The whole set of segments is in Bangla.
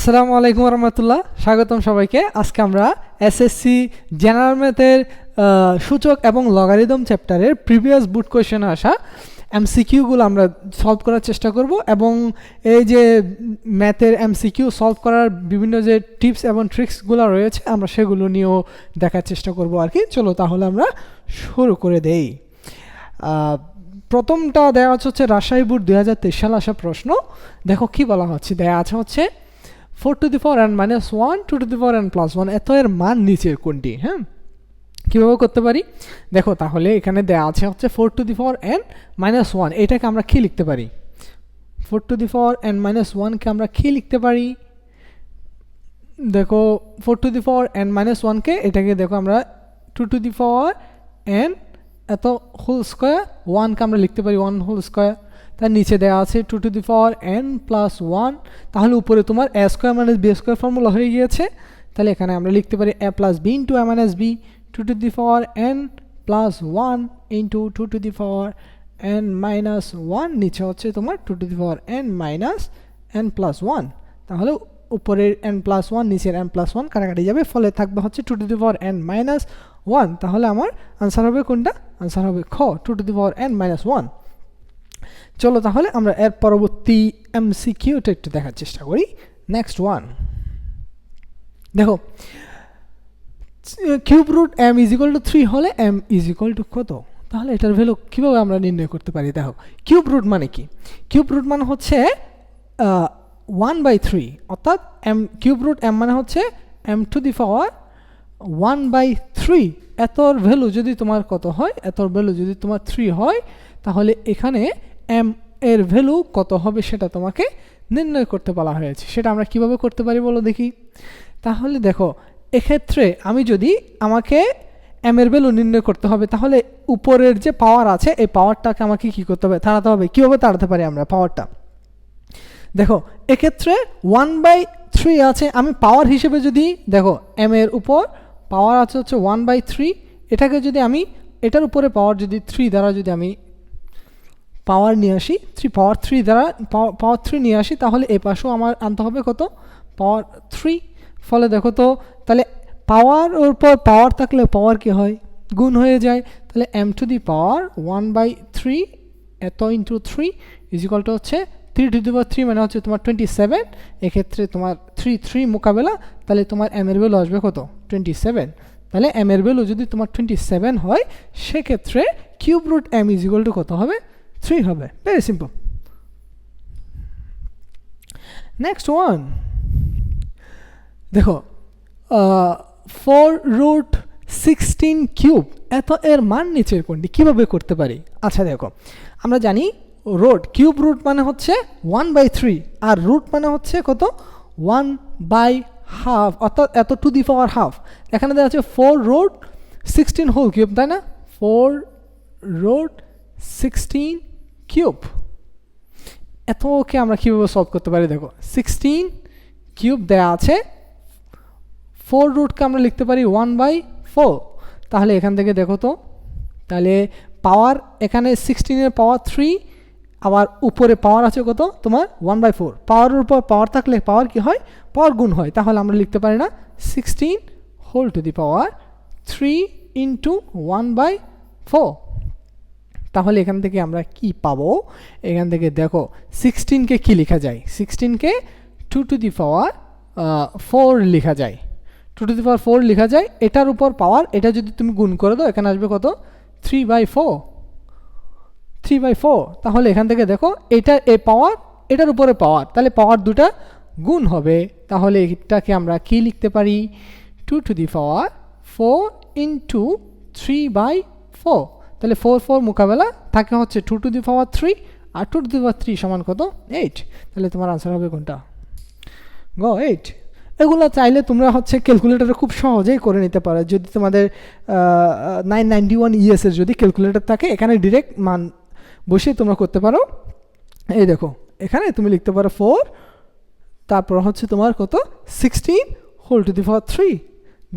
আসসালামু আলাইকুম রহমতুল্লাহ, স্বাগতম সবাইকে। আজকে আমরা এসএসসি জেনারেল ম্যাথের সূচক এবং লগারিদম চ্যাপ্টারের প্রিভিয়াস বুট কোয়েশনে আসা এমসিকিউগুলো আমরা সলভ করার চেষ্টা করব এবং এই যে ম্যাথের এমসিকিউ সলভ করার বিভিন্ন যে টিপস এবং ট্রিক্সগুলো রয়েছে আমরা সেগুলো নিয়েও দেখার চেষ্টা করব আর কি। চলো তাহলে আমরা শুরু করে দেই। প্রথমটা দেওয়া হচ্ছে রাজশাহী বোর্ড 2023 সালে আসা প্রশ্ন। দেখো কি বলা হচ্ছে, দেওয়া আছে হচ্ছে 4 to the power n minus 1 2 to the power n plus 1 এত এর মান নিচের কোনটি। হ্যাঁ, কীভাবে করতে পারি দেখো, তাহলে এখানে দেওয়া আছে হচ্ছে 4 to the power n minus 1, এটাকে আমরা কি লিখতে পারি? 4 to the power n minus 1 কে আমরা কি লিখতে পারি? দেখো 4 to the power n minus 1 কে এটাকে দেখো আমরা 2 to the power n এত হোল স্কোয়ার 1 কে আমরা লিখতে পারি 1 হোল স্কোয়ার। তার নিচে দেওয়া আছে 2 to the power n plus 1, তাহলে উপরে তোমার a square minus b square formula হয়ে গিয়েছে। তাহলে এখানে আমরা লিখতে পারি a plus b into a minus b 2 to the power n plus 1 into 2 to the power n minus 1, নিচে হচ্ছে তোমার 2 to the power n minus n plus 1। তাহলে উপরের n plus 1 নিচের n plus 1 কাটাকাটি যাবে, ফলে থাকবে হচ্ছে 2 to the power n minus 1। তাহলে আমার আনসার হবে কোনটা? আনসার হবে খ, 2 to the power n minus 1। চলো তাহলে আমরা এর পরবর্তী এমসিকিউটা একটু দেখার চেষ্টা করি। নেক্সট ওয়ান দেখো, cube root m is equal to 3 হলে m ইজ ইকুয়াল টু কত? তাহলে এটার ভ্যালু কীভাবে আমরা নির্ণয় করতে পারি? দেখো কিউব রুট মানে কি? কিউব রুট মানে হচ্ছে 1/3, অর্থাৎ m কিউব রুট m মানে হচ্ছে m টু দি পাওয়ার 1/3। এতর ভ্যালু যদি তোমার কত হয়, এতর ভ্যালু যদি তোমার 3 হয়, তাহলে এখানে m এর ভ্যালু কত হবে সেটা তোমাকে নির্ণয় করতে বলা হয়েছে। সেটা আমরা কিভাবে করতে পারি বলো দেখি। তাহলে দেখো এক্ষেত্রে আমি যদি আমাকে m এর ভ্যালু নির্ণয় করতে হবে, তাহলে উপরের যে পাওয়ার আছে এই পাওয়ারটাকে আমাকে কি করতে হবে? তাড়াতে হবে। কীভাবে তাড়াতে পারি আমরা পাওয়ারটা? দেখো এক্ষেত্রে 1/3 আছে, আমি পাওয়ার হিসেবে যদি দেখো m এর উপর পাওয়ার আছে হচ্ছে 1/3, এটাকে যদি আমি এটার উপরে পাওয়ার যদি 3 দ্বারা যদি আমি পাওয়ার নিয়ে আসি, পাওয়ার 3 দ্বারা পাওয়ার 3 নিয়ে আসি, তাহলে এ পাশেও আমার আনতে হবে কত? পাওয়ার 3। ফলে দেখো তো, তাহলে পাওয়ার উপর পাওয়ার থাকলে পাওয়ার কি হয়? গুণ হয়ে যায়। তাহলে m টু দি পাওয়ার 1/3 এত ইন্টু 3 ইজ ইকুয়াল টু হচ্ছে 3 টু দি পাওয়ার 3 মানে হচ্ছে তোমার 27। এক্ষেত্রে তোমার 3 মোকাবেলা, তাহলে তোমার m এর ভ্যালু আসবে কত? 27। তাহলে m এর ভ্যালু যদি তোমার 27 হয়, সেক্ষেত্রে cube root m is equal to কত হবে? 3 হবে। Very simple. নেক্সট ওয়ান দেখো 4 রুট 16 কিউব এত এর মান নিচের কোনটি? কীভাবে করতে পারি? আচ্ছা দেখো, আমরা জানি রুট, কিউব রুট মানে হচ্ছে 1/3 আর রুট মানে হচ্ছে কত? 1/2, অর্থাৎ এত টু দি পাওয়ার হাফ। এখানে দেওয়া আছে 4 রুট 16 হোল কিউব, তাই না? 4 রুট 16 কিউব এতকে আমরা কীভাবে সলভ করতে পারি? দেখো 16 কিউব দেয়া আছে, 4 রুটকে আমরা লিখতে পারি 1/4। তাহলে এখান থেকে দেখো তো, তাহলে পাওয়ার এখানে 16 এর পাওয়ার 3, আবার উপরে পাওয়ার আছে কত তোমার? 1/4। পাওয়ারের উপর পাওয়ার থাকলে পাওয়ার কি হয়? পাওয়ার গুণ হয়। তাহলে আমরা লিখতে পারি না 16 whole to the power 3 into 1/4। তাহলে এখান থেকে আমরা কি পাবো? এখান থেকে দেখো 16কে কি লেখা যায়? 16কে 2 টু দি পাওয়ার 4 লেখা যায়। 2 টু দি পাওয়ার 4 লেখা যায়। এটার উপর পাওয়ার, এটা যদি তুমি গুণ করে দাও, এখানে আসবে কত? 3/4। তাহলে এখান থেকে দেখো এটা এই পাওয়ার, এটার উপরে পাওয়ার, তাহলে পাওয়ার দুটা গুণ হবে। তাহলে এটাকে আমরা কি লিখতে পারি? 2 টু দি পাওয়ার 4 ইন্টু 3/4। তাহলে 4 মোকাবেলা থাকে হচ্ছে 2 two the power 3, R 2 two the power 3 সমান কত? 8। তাহলে তোমার আনসার হবে কোনটা? গো 8। এগুলো চাইলে তোমরা হচ্ছে ক্যালকুলেটারে খুব সহজেই করে নিতে পারো। যদি তোমাদের 991 ES-এর যদি ক্যালকুলেটার থাকে, এখানে ডিরেক্ট মান বসে তোমরা করতে পারো। এই দেখো এখানে তুমি লিখতে পারো 4, তারপর হচ্ছে তোমার কত? 16 হোল টু দি পাওয়ার 3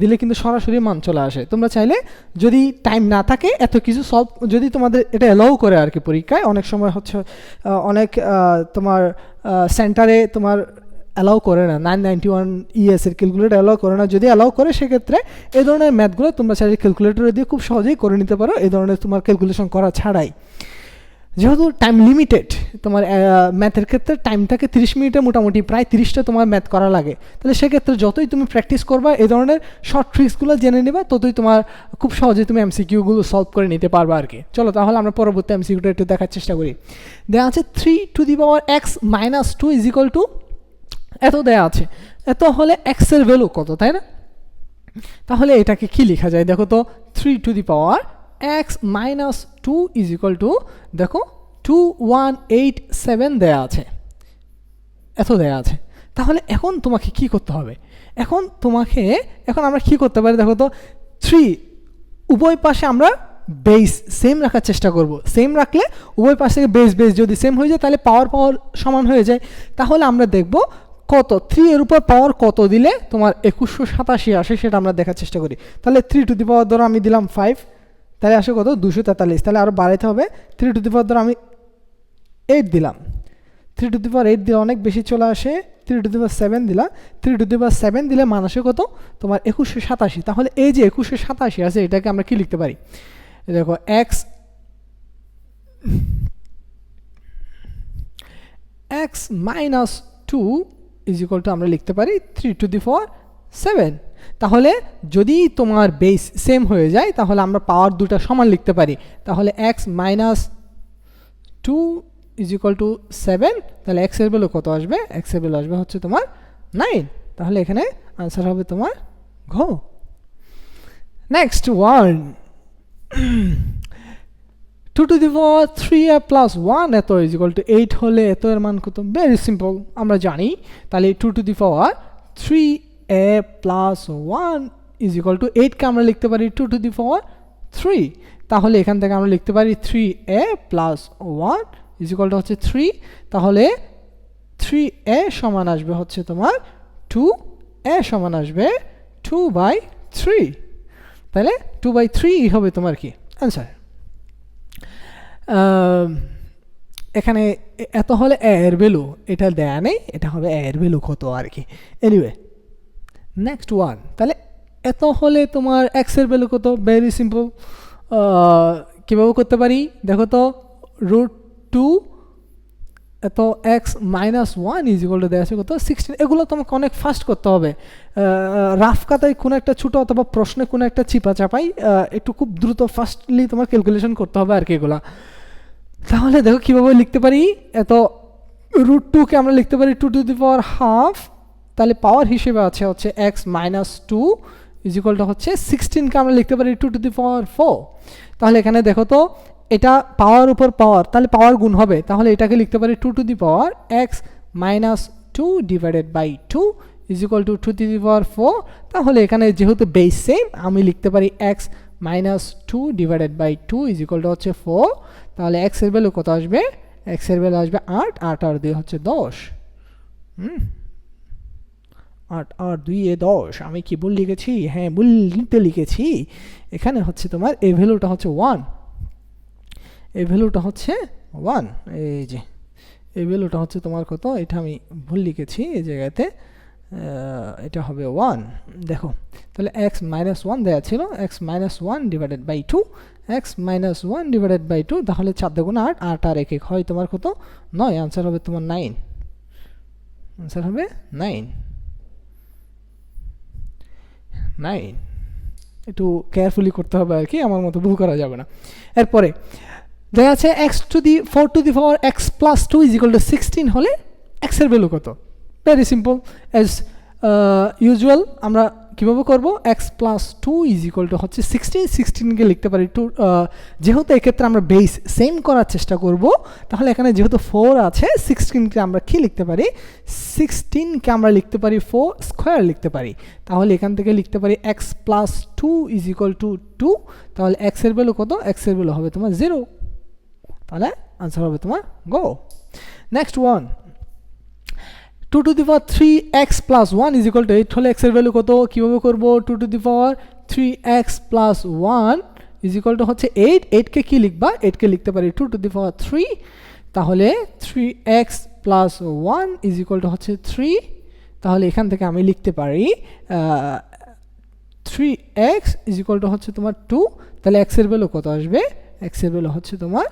দিলে কিন্তু সরাসরি মান চলে আসে। তোমরা চাইলে যদি টাইম না থাকে এত কিছু সলভ, যদি তোমাদের এটা অ্যালাউ করে আর কি পরীক্ষায়, অনেক সময় হচ্ছে অনেক তোমার সেন্টারে তোমার অ্যালাউ করে না, 991 ES এর ক্যালকুলেটর অ্যালাউ করে না। যদি অ্যালাউ করে সেক্ষেত্রে এই ধরনের ম্যাথগুলো তোমরা চাইলে ক্যালকুলেটরে দিয়ে খুব সহজেই করে নিতে পারো, এই ধরনের তোমার ক্যালকুলেশন করা ছাড়াই। যেহেতু টাইম লিমিটেড, তোমার ম্যাথের ক্ষেত্রে টাইমটাকে 30 মিনিটে মোটামুটি প্রায় 30টা তোমার ম্যাথ করা লাগে, তাহলে সেক্ষেত্রে যতই তুমি প্র্যাকটিস করবা এই ধরনের শর্ট ট্রিক্সগুলো জেনে নেবা, ততই তোমার খুব সহজেই তুমি MCQগুলো সলভ করে নিতে পারবে আর কি। চলো তাহলে আমরা পরবর্তী MCQটা একটু দেখার চেষ্টা করি। দেওয়া আছে 3 to the power x minus 2 is equal to এত দেওয়া আছে, এত হলে x এর ভ্যালু কত, তাই না? তাহলে এটাকে কি লেখা যায় দেখো তো, 3 to the power x minus 2 is equal to দেখো 2187 দেয়া আছে, এত দেয়া আছে। তাহলে এখন তোমাকে কি করতে হবে, এখন আমরা কি করতে পারি দেখো তো, 3 উভয় পাশে আমরা বেস সেম রাখার চেষ্টা করব। সেম রাখলে উভয় পাশ থেকে বেস যদি সেম হয়ে যায় তাহলে পাওয়ার সমান হয়ে যায়। তাহলে আমরা দেখব কত 3 এর উপর পাওয়ার কত দিলে তোমার 2187 আসে, সেটা আমরা দেখার চেষ্টা করি। তাহলে 3 to the power ধরো আমি দিলাম 5, তাহলে আসে কত 243, তাহলে আরও বাড়াইতে হবে। 3 to the power ধরো আমি 8 দিলাম, 3 to the power 8 দিলে অনেক বেশি চলে আসে। 3 to the power 7 দিলাম, 3 to the power 7 দিলে মান আসে কত তোমার 2187। তাহলে এই যে 2187 আছে এটাকে আমরা কি লিখতে পারি দেখো, x minus 2 is equal to আমরা লিখতে পারি 3 to the power 7। তাহলে যদি তোমার বেস সেম হয়ে যায় তাহলে আমরা পাওয়ার দুটা সমান লিখতে পারি। তাহলে x minus 2 is equal to 7, তাহলে x এর ভ্যালু কত আসবে, x এর ভ্যালু আসবে হচ্ছে তোমার 9। তাহলে এখানে আনসার হবে তোমার ঘ। Next one 2 to the power 3a plus 1 এত is equal to 8 হলে এত এর মান কত, ভেরি সিম্পল আমরা জানি। তাহলে 2 to the power 3a plus 1 is equal to 8 কে আমরা লিখতে পারি 2 to the power 3। তাহলে এখান থেকে আমরা লিখতে পারি 3a plus 1 is equal to হচ্ছে 3। তাহলে 3a সমান আসবে হচ্ছে তোমার 2a সমান আসবে 2/3। তাহলে 2/3 হবে তোমার কি অ্যান্সার। এখানে এত হলে a এর ভ্যালু, এটা দেয়া নেই, এটা হবে a এর ভ্যালু কত আর কি। এনিওয়ে নেক্সট ওয়ান, তাহলে এত হলে তোমার x এর ভ্যালু কত, ভেরি সিম্পল। কীভাবে করতে পারি দেখো তো, √2 এত x minus 1 is equal to দেওয়া আছে কত 16। এগুলো তোমাকে অনেক ফাস্ট করতে হবে, রাফ খাতায় কোনো একটা ছোটো অথবা প্রশ্নে কোনো একটা চিপা চাপাই একটু খুব দ্রুত ফাস্টলি তোমার ক্যালকুলেশন করতে হবে আর কি এগুলা। তাহলে দেখো কীভাবে লিখতে পারি, এত √2 কে আমরা লিখতে পারি 2 to the power half, তাহলে পাওয়ার হিসেবে আছে হচ্ছে x minus 2 is equal to হচ্ছে 16 কে আমরা লিখতে পারি 2 to the power 4। তাহলে এখানে দেখো তো এটা পাওয়ার উপর পাওয়ার, তাহলে পাওয়ার গুণ হবে, তাহলে এটাকে লিখতে পারি 2 to the power x minus 2 divided by 2 is equal to 2 to the power 4। তাহলে এখানে যেহেতু বেস সেম আমি লিখতে পারি x minus 2 divided by 2 is equal to হচ্ছে 4। তাহলে x এর ভ্যালু কত আসবে, x এর ভ্যালু আসবে 8, 8 আর 2 হচ্ছে 10। 8 আর 2 এ 10, আমি কি ভুল লিখেছি? হ্যাঁ ভুল লিখেছি। এখানে হচ্ছে তোমার এই ভ্যালুটা হচ্ছে 1, এই ভ্যালুটা হচ্ছে 1, এই যে এই ভ্যালুটা হচ্ছে তোমার কত, এটা আমি ভুল লিখেছি এই জায়গাতে, এটা হবে 1। দেখো তাহলে x minus 1 দেওয়া ছিল, x minus 1 divided by 2, x minus 1 divided by 2, তাহলে 4 দুগুণ 8, 8 আর 1 হয় তোমার কত 9, আনসার হবে তোমার 9, আনসার হবে 9। একটু কেয়ারফুলি করতে হবে আর কি, আমার মতো ভুল করা যাবে না। এরপরে দেখা আছে x4 to the power x plus 2 is equal to 16 হলে x এর ভ্যালু কত, ভেরি সিম্পল অ্যাজ ইউজুয়াল আমরা কীভাবে করবো, x plus 2 is equal to হচ্ছে 16 কে লিখতে পারি 2, যেহেতু এক্ষেত্রে আমরা বেস সেম করার চেষ্টা করব তাহলে এখানে যেহেতু 4 আছে 16কে আমরা কি লিখতে পারি, 16কে আমরা লিখতে পারি 4 স্কোয়ার লিখতে পারি। তাহলে এখান থেকে লিখতে পারি x plus 2 is equal to 2। তাহলে x এর ভ্যালু কত, x এর ভ্যালু হবে তোমার 0। তাহলে আনসার হবে তোমার গো। Next one 2 to the power 3x plus 1 is equal to 8 হলে x এর ভ্যালু কত, কীভাবে করব, 2 to the power 3x plus 1 is equal to হচ্ছে 8, 8 কে কি লিখবা, 8 কে লিখতে পারি 2 to the power 3। তাহলে 3x plus 1 is equal to হচ্ছে 3, তাহলে এখান থেকে আমি লিখতে পারি 3x ইজ ইকুয়াল টু হচ্ছে তোমার 2, তাহলে x এর ভ্যালু কত আসবে, x এর ভ্যালু হচ্ছে তোমার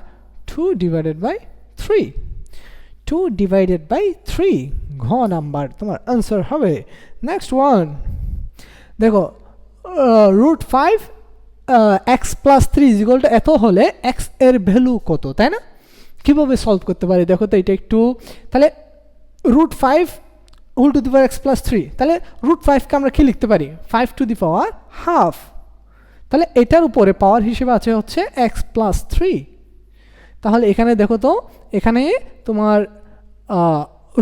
2 ডিভাইডেড বাই 3, 2 ডিভাইডেড বাই 3, ঘ নাম্বার তোমার আনসার হবে। নেক্সট ওয়ান দেখো, root 5 x plus 3 is equal to এত হলে x এর ভ্যালু কত, তাই না? কীভাবে সলভ করতে পারি দেখো তো, এটা একটু, তাহলে root 5 whole to the power x plus 3, তাহলে রুট 5কে আমরা কি লিখতে পারি, 5 টু দি পাওয়ার হাফ, তাহলে এটার উপরে পাওয়ার হিসেবে আছে হচ্ছে এক্স প্লাস 3। তাহলে এখানে দেখো তো, এখানে তোমার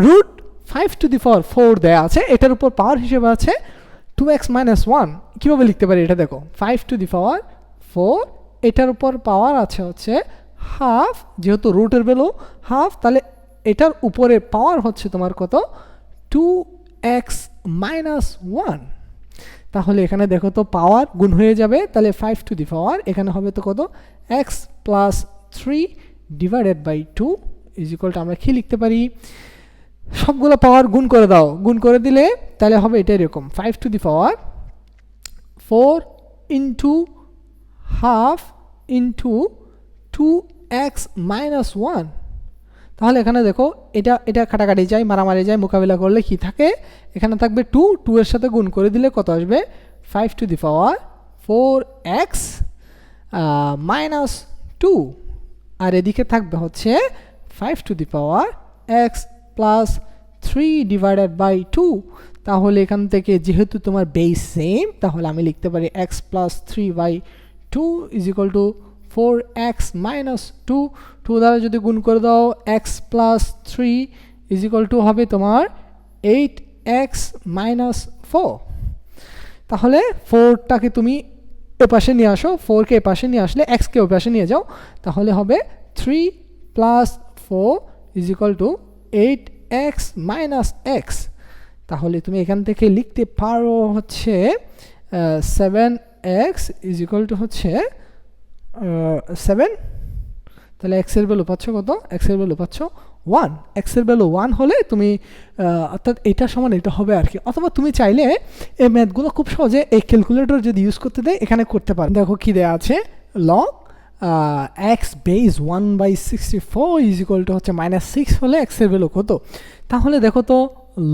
রুট 5 টু দি পাওয়ার 4 দেয়া আছে, এটার উপর পাওয়ার হিসেবে আছে 2x মাইনাস 1। কীভাবে লিখতে পারি এটা দেখো, 5 টু দি পাওয়ার 4, এটার উপর পাওয়ার আছে হচ্ছে হাফ, যেহেতু রুটের ভ্যালু হাফ, তাহলে এটার উপরে পাওয়ার হচ্ছে তোমার কত, 2x মাইনাস 1। তাহলে এখানে দেখো তো পাওয়ার গুণ হয়ে যাবে, তাহলে 5 টু দি পাওয়ার এখানে হবে তো কত, x plus 3 divided by 2 is equal to আমরা কি লিখতে পারি, সবগুলো পাওয়ার গুণ করে দাও, গুণ করে দিলে তাহলে হবে এটা এরকম 5 to the power 4 into half into 2x minus 1। তাহলে এখানে দেখো এটা এটা কাটাকাটি যায়, মারামারি যায়, মোকাবিলা করলে কি থাকে, এখানে থাকবে 2, 2 এর সাথে গুণ করে দিলে কত আসবে, 5 to the power 4x minus 2, আর এদিকে থাকবে হচ্ছে 5 to the power x plus 3 divided by 2। তাহলে এখান থেকে যেহেতু তোমার বেস সেম, তাহলে আমি লিখতে পারি x plus 3 by 2 is equal to 4x minus 2, 2 দ্বারা যদি গুণ করে দাও x plus 3 is equal to হবে তোমার 8x মাইনাস 4। তাহলে 4টাকে তুমি এপাশে নিয়ে আসো, 4কে এপাশে নিয়ে আসলে xকে ওপাশে নিয়ে যাও, তাহলে হবে 3 plus 4 is equal two 8x minus x। তাহলে তুমি এখান থেকে লিখতে পারো হচ্ছে 7x ইজ ইকুয়াল টু হচ্ছে 7, তাহলে x এর ভ্যালু পাচ্ছ কত, x এর ভ্যালু পাচ্ছ 1, x এর ভ্যালু 1 হলে তুমি অর্থাৎ এটা সমান এটা হবে আর কি। অথবা তুমি চাইলে এই ম্যাথগুলো খুব সহজে এই ক্যালকুলেটর যদি ইউজ করতে দেয় এখানে করতে পারো। দেখো কি দেওয়া আছে, log x base 1/64 is equal to হচ্ছে -6 হলে x এর ভ্যালু কত। তাহলে দেখো তো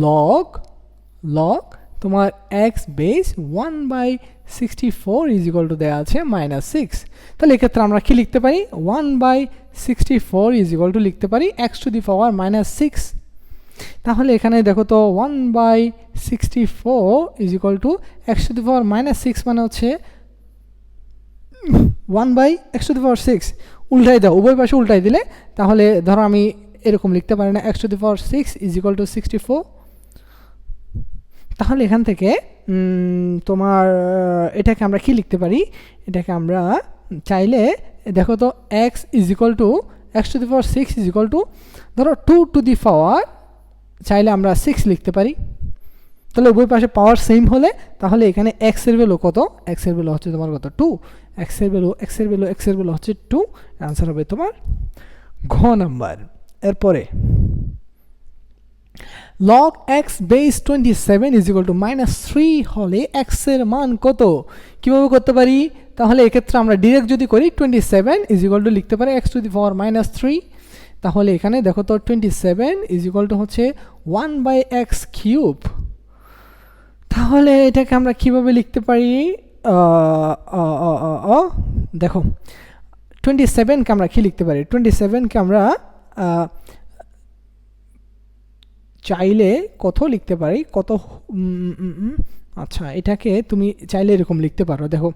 লগ তোমার x base 1/64 is equal two দেওয়া আছে -6, তাহলে এক্ষেত্রে আমরা কি লিখতে পারি, 1/64 ইজ ইকুয়াল টু লিখতে পারি x টু দি পাওয়ার -6। তাহলে এখানে দেখো তো 1/64 is equal to x to the power -6 মানে হচ্ছে 1/x টু দি পাওয়ার 6, উল্টাই দাও, উভয় পাশে উল্টাই দিলে তাহলে ধরো আমি এরকম লিখতে পারি না, x to the power 6 is equal to 64। তাহলে এখান থেকে তোমার এটাকে আমরা কি লিখতে পারি, এটাকে আমরা চাইলে দেখো তো x is equal to x to the power 6 is equal two ধরো 2 টু দি পাওয়ার, চাইলে আমরা 6 লিখতে পারি, তাহলে উভয় পাশে পাওয়ার সেম হলে তাহলে এখানে x এর ভ্যালু কত, x এর ভ্যালু হচ্ছে তোমার কত 2, x এর ভ্যালু হচ্ছে 2, আনসার হবে তোমার ঘ নাম্বার। এরপরে log x base 27 is equal to -3 হলে x এর মান কত, কিভাবে করতে পারি, তাহলে এক্ষেত্রে আমরা ডিরেক্ট যদি করি 27 ইজ ইকুয়াল টু লিখতে পারি x টু দি পাওয়ার -3। তাহলে এখানে দেখো তো 27 ইজ ইকুয়াল টু হচ্ছে 1/x কিউব। তাহলে এটাকে আমরা কিভাবে লিখতে পারি, দেখো 27কে আমরা কি লিখতে পারি, 27কে আমরা চাইলে কত লিখতে পারি, কত, আচ্ছা এটাকে তুমি চাইলে এরকম লিখতে পারো, দেখো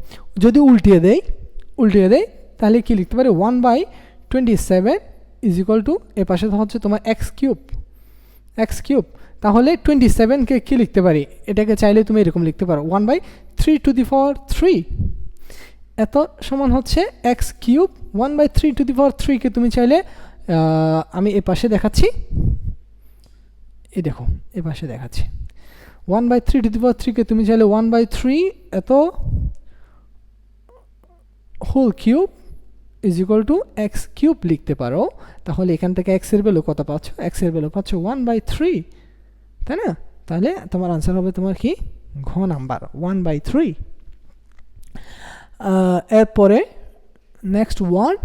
যদি উল্টিয়ে দেই তাহলে কি লিখতে পারি, 1/27 ইজ ইকুয়াল টু এর পাশে হচ্ছে তোমার x কিউব। তাহলে 27কে কি লিখতে পারি, এটাকে চাইলে তুমি এরকম লিখতে পারো 1/3 টু দি পাওয়ার 3, এত সমান হচ্ছে x কিউব। 1/3 টু দি পাওয়ার 3কে তুমি চাইলে আমি এ পাশে দেখাচ্ছি, এই দেখো এ পাশে দেখাচ্ছি, 1/3 টু দি পাওয়ার 3কে তুমি চাইলে 1/3 এত whole cube is equal to x cube লিখতে পারো। তাহলে এখান থেকে x এর ভ্যালু কত পাচ্ছ, x এর ভ্যালু পাচ্ছ 1/3, তাই না, তাহলে তোমার আনসার হবে তোমার কি ঘ নাম্বার 1/3। এরপরে next one,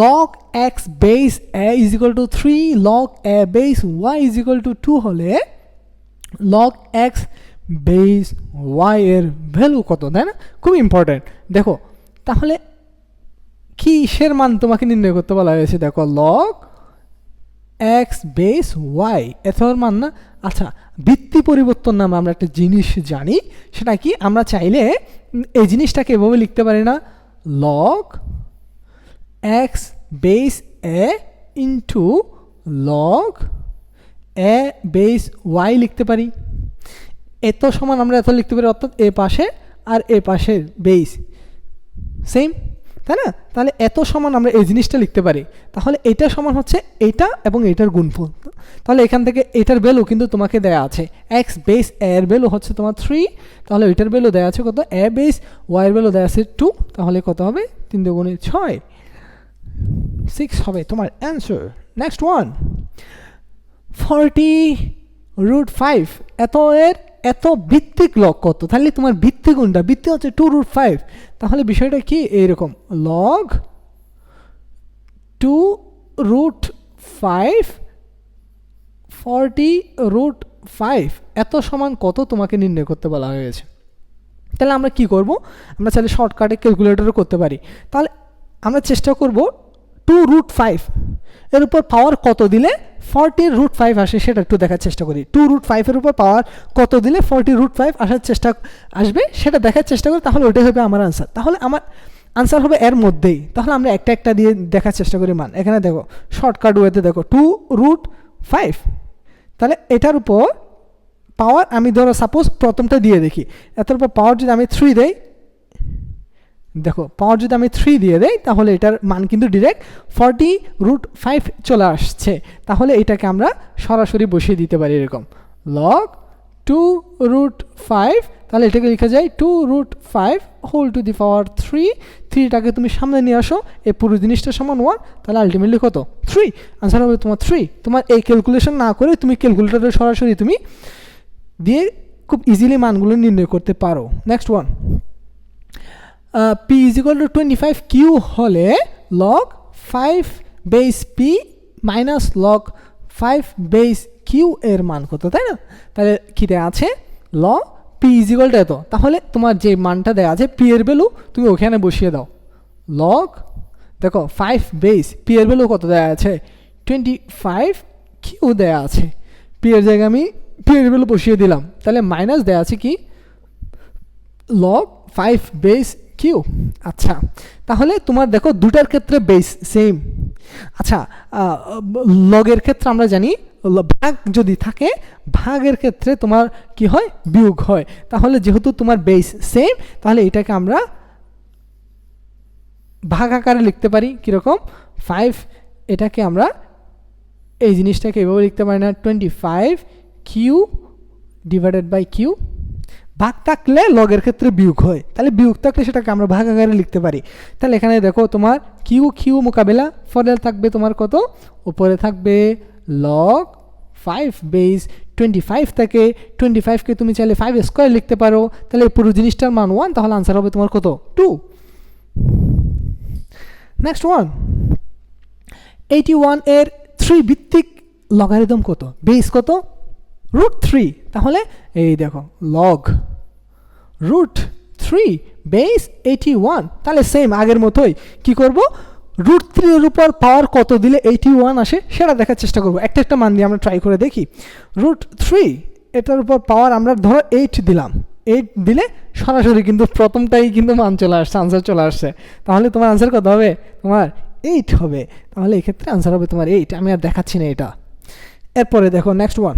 log x base a is equal to 3 log a base y is equal to 2 হলে log x base y এর ভ্যালু কত, তাই না? খুব ইম্পর্টেন্ট। দেখো তাহলে কিসের মান তোমাকে নির্ণয় করতে বলা হয়েছে? দেখো log x base y এর মান না। আচ্ছা, ভিত্তি পরিবর্তন নামে আমরা একটা জিনিস জানি, সেটা কি? আমরা চাইলে এই জিনিসটাকে এভাবে লিখতে পারি না, log x base a into log a base y লিখতে পারি। এত সমান আমরা এত লিখতে পারি, অর্থাৎ এ পাশে আর এ পাশের বেস সেম, তাই না? তাহলে এত সমান আমরা এই জিনিসটা লিখতে পারি। তাহলে এটা সমান হচ্ছে এইটা এবং এইটার গুণফল। তাহলে এখান থেকে এটার ভ্যালু কিন্তু তোমাকে দেয়া আছে, এক্স বেস এর ভ্যালু হচ্ছে তোমার 3, তাহলে ওইটার ভ্যালু দেয়া আছে কত? এ বেস ওয়াই এর ভ্যালু দেয়া আছে 2, তাহলে কত হবে? 3 × 6, 6 হবে তোমার অ্যান্সার। নেক্সট ওয়ান, 40√5 এত ভিত্তিক লগ কত? তাহলে তোমার ভিত্তি কোনটা? ভিত্তি হচ্ছে 2√5। তাহলে বিষয়টা কি? এইরকম, লগ 2√5 40√5 এত সমান কত তোমাকে নির্ণয় করতে বলা হয়েছে। তাহলে আমরা কি করব? আমরা চাইলে শর্টকাটে ক্যালকুলেটরও করতে পারি। তাহলে আমরা চেষ্টা করব 2√5 এর উপর পাওয়ার কত দিলে 40√5 আসে সেটা একটু দেখার চেষ্টা করি। 2√5 এর উপর পাওয়ার কত দিলে 40√5 আসবে সেটা দেখার চেষ্টা করি, তাহলে ওটাই হবে আমার আনসার। তাহলে আমার আনসার হবে এর মধ্যেই। তাহলে আমরা একটা একটা দিয়ে দেখার চেষ্টা করি মান। এখানে দেখো শর্টকাট ওয়েতে দেখো 2√5, তাহলে এটার উপর পাওয়ার আমি ধরো সাপোজ প্রথমটা দিয়ে দেখি, এটার উপর পাওয়ার যদি আমি 3 দেই, দেখো পাওয়ার যদি আমি 3 দিয়ে দেই তাহলে এটার মান কিন্তু ডিরেক্ট 40√5 চলে আসছে। তাহলে এটাকে আমরা সরাসরি বসিয়ে দিতে পারি এরকম, log 2√5, তাহলে এটাকে লেখা যায় 2√5 হোল টু দি পাওয়ার 3। 3টাকে তুমি সামনে নিয়ে আসো, এই পুরো জিনিসটা সমান 1, তাহলে আলটিমেটলি কত? 3। আনসার হবে তোমার 3। তোমার এই ক্যালকুলেশন না করে তুমি ক্যালকুলেটরে সরাসরি তুমি দিয়ে খুব ইজিলি মানগুলো নির্ণয় করতে পারো। Next one, p is equal to 25q হলে log 5 base p minus log 5 base q এর মান কত, তাই না? তাহলে কি দেয়া আছে? log p is equal to এত। তাহলে তোমার যে মানটা দেয়া আছে p এর ভ্যালু তুমি ওখানে বসিয়ে দাও। log দেখো 5 base p এর ভ্যালু কত দেয়া আছে? 25, q দেয়া আছে, p এর জায়গায় আমি p এর ভ্যালু বসিয়ে দিলাম। তাহলে মাইনাস দেয়া আছে কি? log 5 base q। আচ্ছা, তাহলে তোমার দেখো দুটার ক্ষেত্রে বেস সেম। আচ্ছা, লগের ক্ষেত্রে আমরা জানি ভাগ যদি থাকে, ভাগের ক্ষেত্রে তোমার কি হয়? বিয়োগ হয়। তাহলে যেহেতু তোমার বেস সেম, তাহলে এটাকে আমরা ভাগ আকারে লিখতে পারি। কীরকম? 5, এটাকে আমরা এই জিনিসটাকে এভাবে লিখতে পারি না, 25q ডিভাইডেড বাই q। ভাগ থাকলে লগের ক্ষেত্রে বিয়োগ হয়, তাহলে বিয়োগ থাকলে সেটাকে আমরা ভাগ আকারে লিখতে পারি। তাহলে এখানে দেখো তোমার কিউ কিউ মোকাবেলা, ফলে থাকবে তোমার কত? উপরে থাকবে log 5 বেস 25 থেকে 25কে তুমি চাইলে 5 স্কোয়ার লিখতে পারো, তাহলে পুরো জিনিসটার মান 1, তাহলে আনসার হবে তোমার কত? 2। নেক্সট ওয়ান, 81 এর 3 ভিত্তিক লগারিদম কত? বেস কত? √3। তাহলে এই দেখো log √3 বেস 81, তাহলে সেম আগের মতোই কি করব? √3 এর উপর পাওয়ার কত দিলে 81 আসে সেটা দেখার চেষ্টা করব। একটা একটা মান দিয়ে আমরা ট্রাই করে দেখি। √3 এটার উপর পাওয়ার আমরা ধরো 8 দিলাম, 8 দিলে সরাসরি কিন্তু প্রথমটাই কিন্তু মান চলে আসছে, আনসার চলে আসছে। তাহলে তোমার আনসার কত হবে? তোমার 8 হবে। তাহলে এক্ষেত্রে আনসার হবে তোমার 8। আমি আর দেখাচ্ছি না এটা। এরপরে দেখো next one,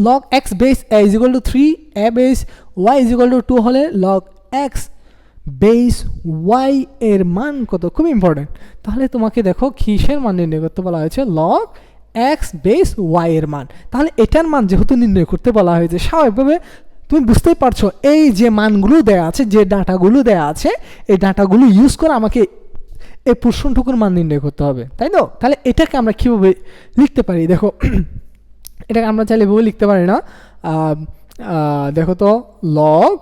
log x base a is equal to 3 a base y is equal to 2 হলে log x base y এর মান কত? খুব ইম্পর্টেন্ট। তাহলে তোমাকে দেখো কিসের মান নির্ণয় করতে বলা হয়েছে? log x base y এর মান। তাহলে এটার মান যেহেতু নির্ণয় করতে বলা হয়েছে, স্বাভাবিকভাবে তুমি বুঝতেই পারছো এই যে মানগুলো দেয়া আছে, যে ডাটাগুলো দেয়া আছে, এই ডাটাগুলো ইউজ করে আমাকে এই পোর্শনটুকুর মান নির্ণয় করতে হবে, তাই তো? তাহলে এটাকে আমরা কীভাবে লিখতে পারি দেখো, এটাকে আমরা চাইলে এভাবে লিখতে পারি না। দেখো তো লগ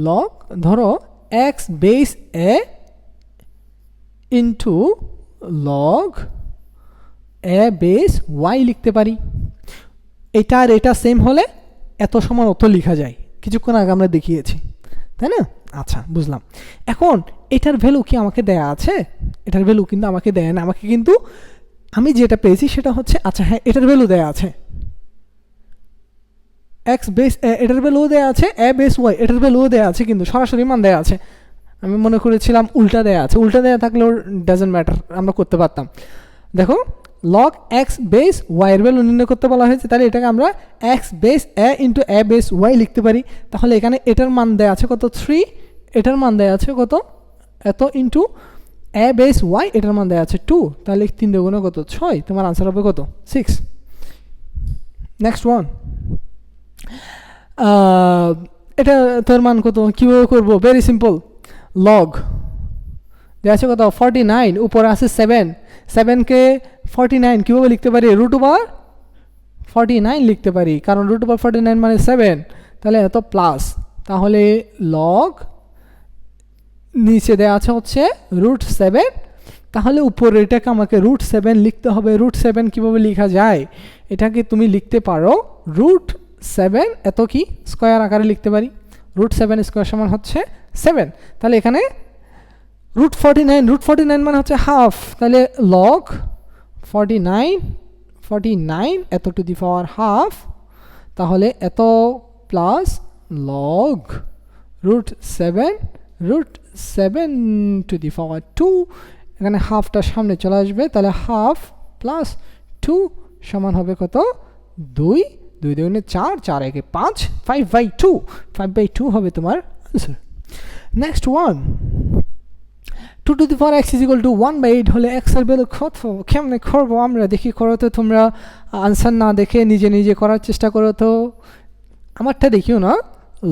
লগ ধরো এক্স বেস এ ইন্টু লগ এ বেস ওয়াই লিখতে পারি। এটা আর এটা সেম হলে এত সমান অত লেখা যায়, কিছুক্ষণ আগে আমরা দেখিয়েছি, তাই না? আচ্ছা, বুঝলাম। এখন এটার ভ্যালু কি আমাকে দেয়া আছে? এটার ভ্যালু কিন্তু আমাকে দেয় না, আমাকে কিন্তু আমি যেটা পেয়েছি সেটা হচ্ছে, আচ্ছা হ্যাঁ, এটার ভ্যালু দেয়া আছে এক্স বেস এ, এটার ভ্যালু দেয়া আছে এ বেস ওয়াই, এটার ভ্যালু দেয়া আছে, কিন্তু সরাসরি মান দেয়া আছে। আমি মনে করেছিলাম উল্টা দেয়া আছে, উল্টা দেয়া থাকলেও ডাজন্ট ম্যাটার, আমরা করতে পারতাম। দেখো লগ এক্স বেস ওয়াই এর ভ্যালু নির্ণয় করতে বলা হয়েছে, তাহলে এটাকে আমরা এক্স বেস এ ইন্টু এ বেস ওয়াই লিখতে পারি। তাহলে এখানে এটার মান দেয়া আছে কত 3, এটার মান দেয়া আছে কত এত, ইন্টু এ বেস ওয়াই এটার মান দেয়া আছে 2, তাহলে 3 দুগুণে কত 6, তোমার আনসার হবে কত 6। নেক্সট ওয়ান, এটা তোর মান কত, কীভাবে করবো? ভেরি সিম্পল, লগ দেওয়া আছে কত 49, উপরে আছে 7, 7কে 49 কীভাবে লিখতে পারি? রুট ওভার 49 লিখতে পারি, কারণ রুট ওভার 49 মানে 7, তাহলে এত প্লাস, তাহলে লগ নিচে দেওয়া আছে হচ্ছে রুট 7, তাহলে উপরে এটাকে আমাকে রুট 7 লিখতে হবে। রুট 7 কীভাবে লেখা যায়? এটাকে তুমি লিখতে পারো রুট 7 এত কি স্কোয়ার আকারে লিখতে পারি, রুট 7 স্কোয়ার সমান হচ্ছে 7। তাহলে এখানে রুট 49 মানে হচ্ছে হাফ, তাহলে লগ 49 এত টু দি পাওয়ার হাফ, তাহলে এত plus log root 7 to the power 2, এখানে হাফটা সামনে চলে আসবে, তাহলে হাফ প্লাস 2 সমান হবে কত 2, 2 দুগুণে 4, 4 একে 5, 5/2 হবে তোমার answer. Next one, 2 two the power x is equal two 1/8 হলে x এর ভ্যালু কত? কেমনে করবো আমরা? দেখি, করো তো তোমরা, আনসার না দেখে নিজে নিজে করার চেষ্টা করো তো, আমারটা দেখিও না,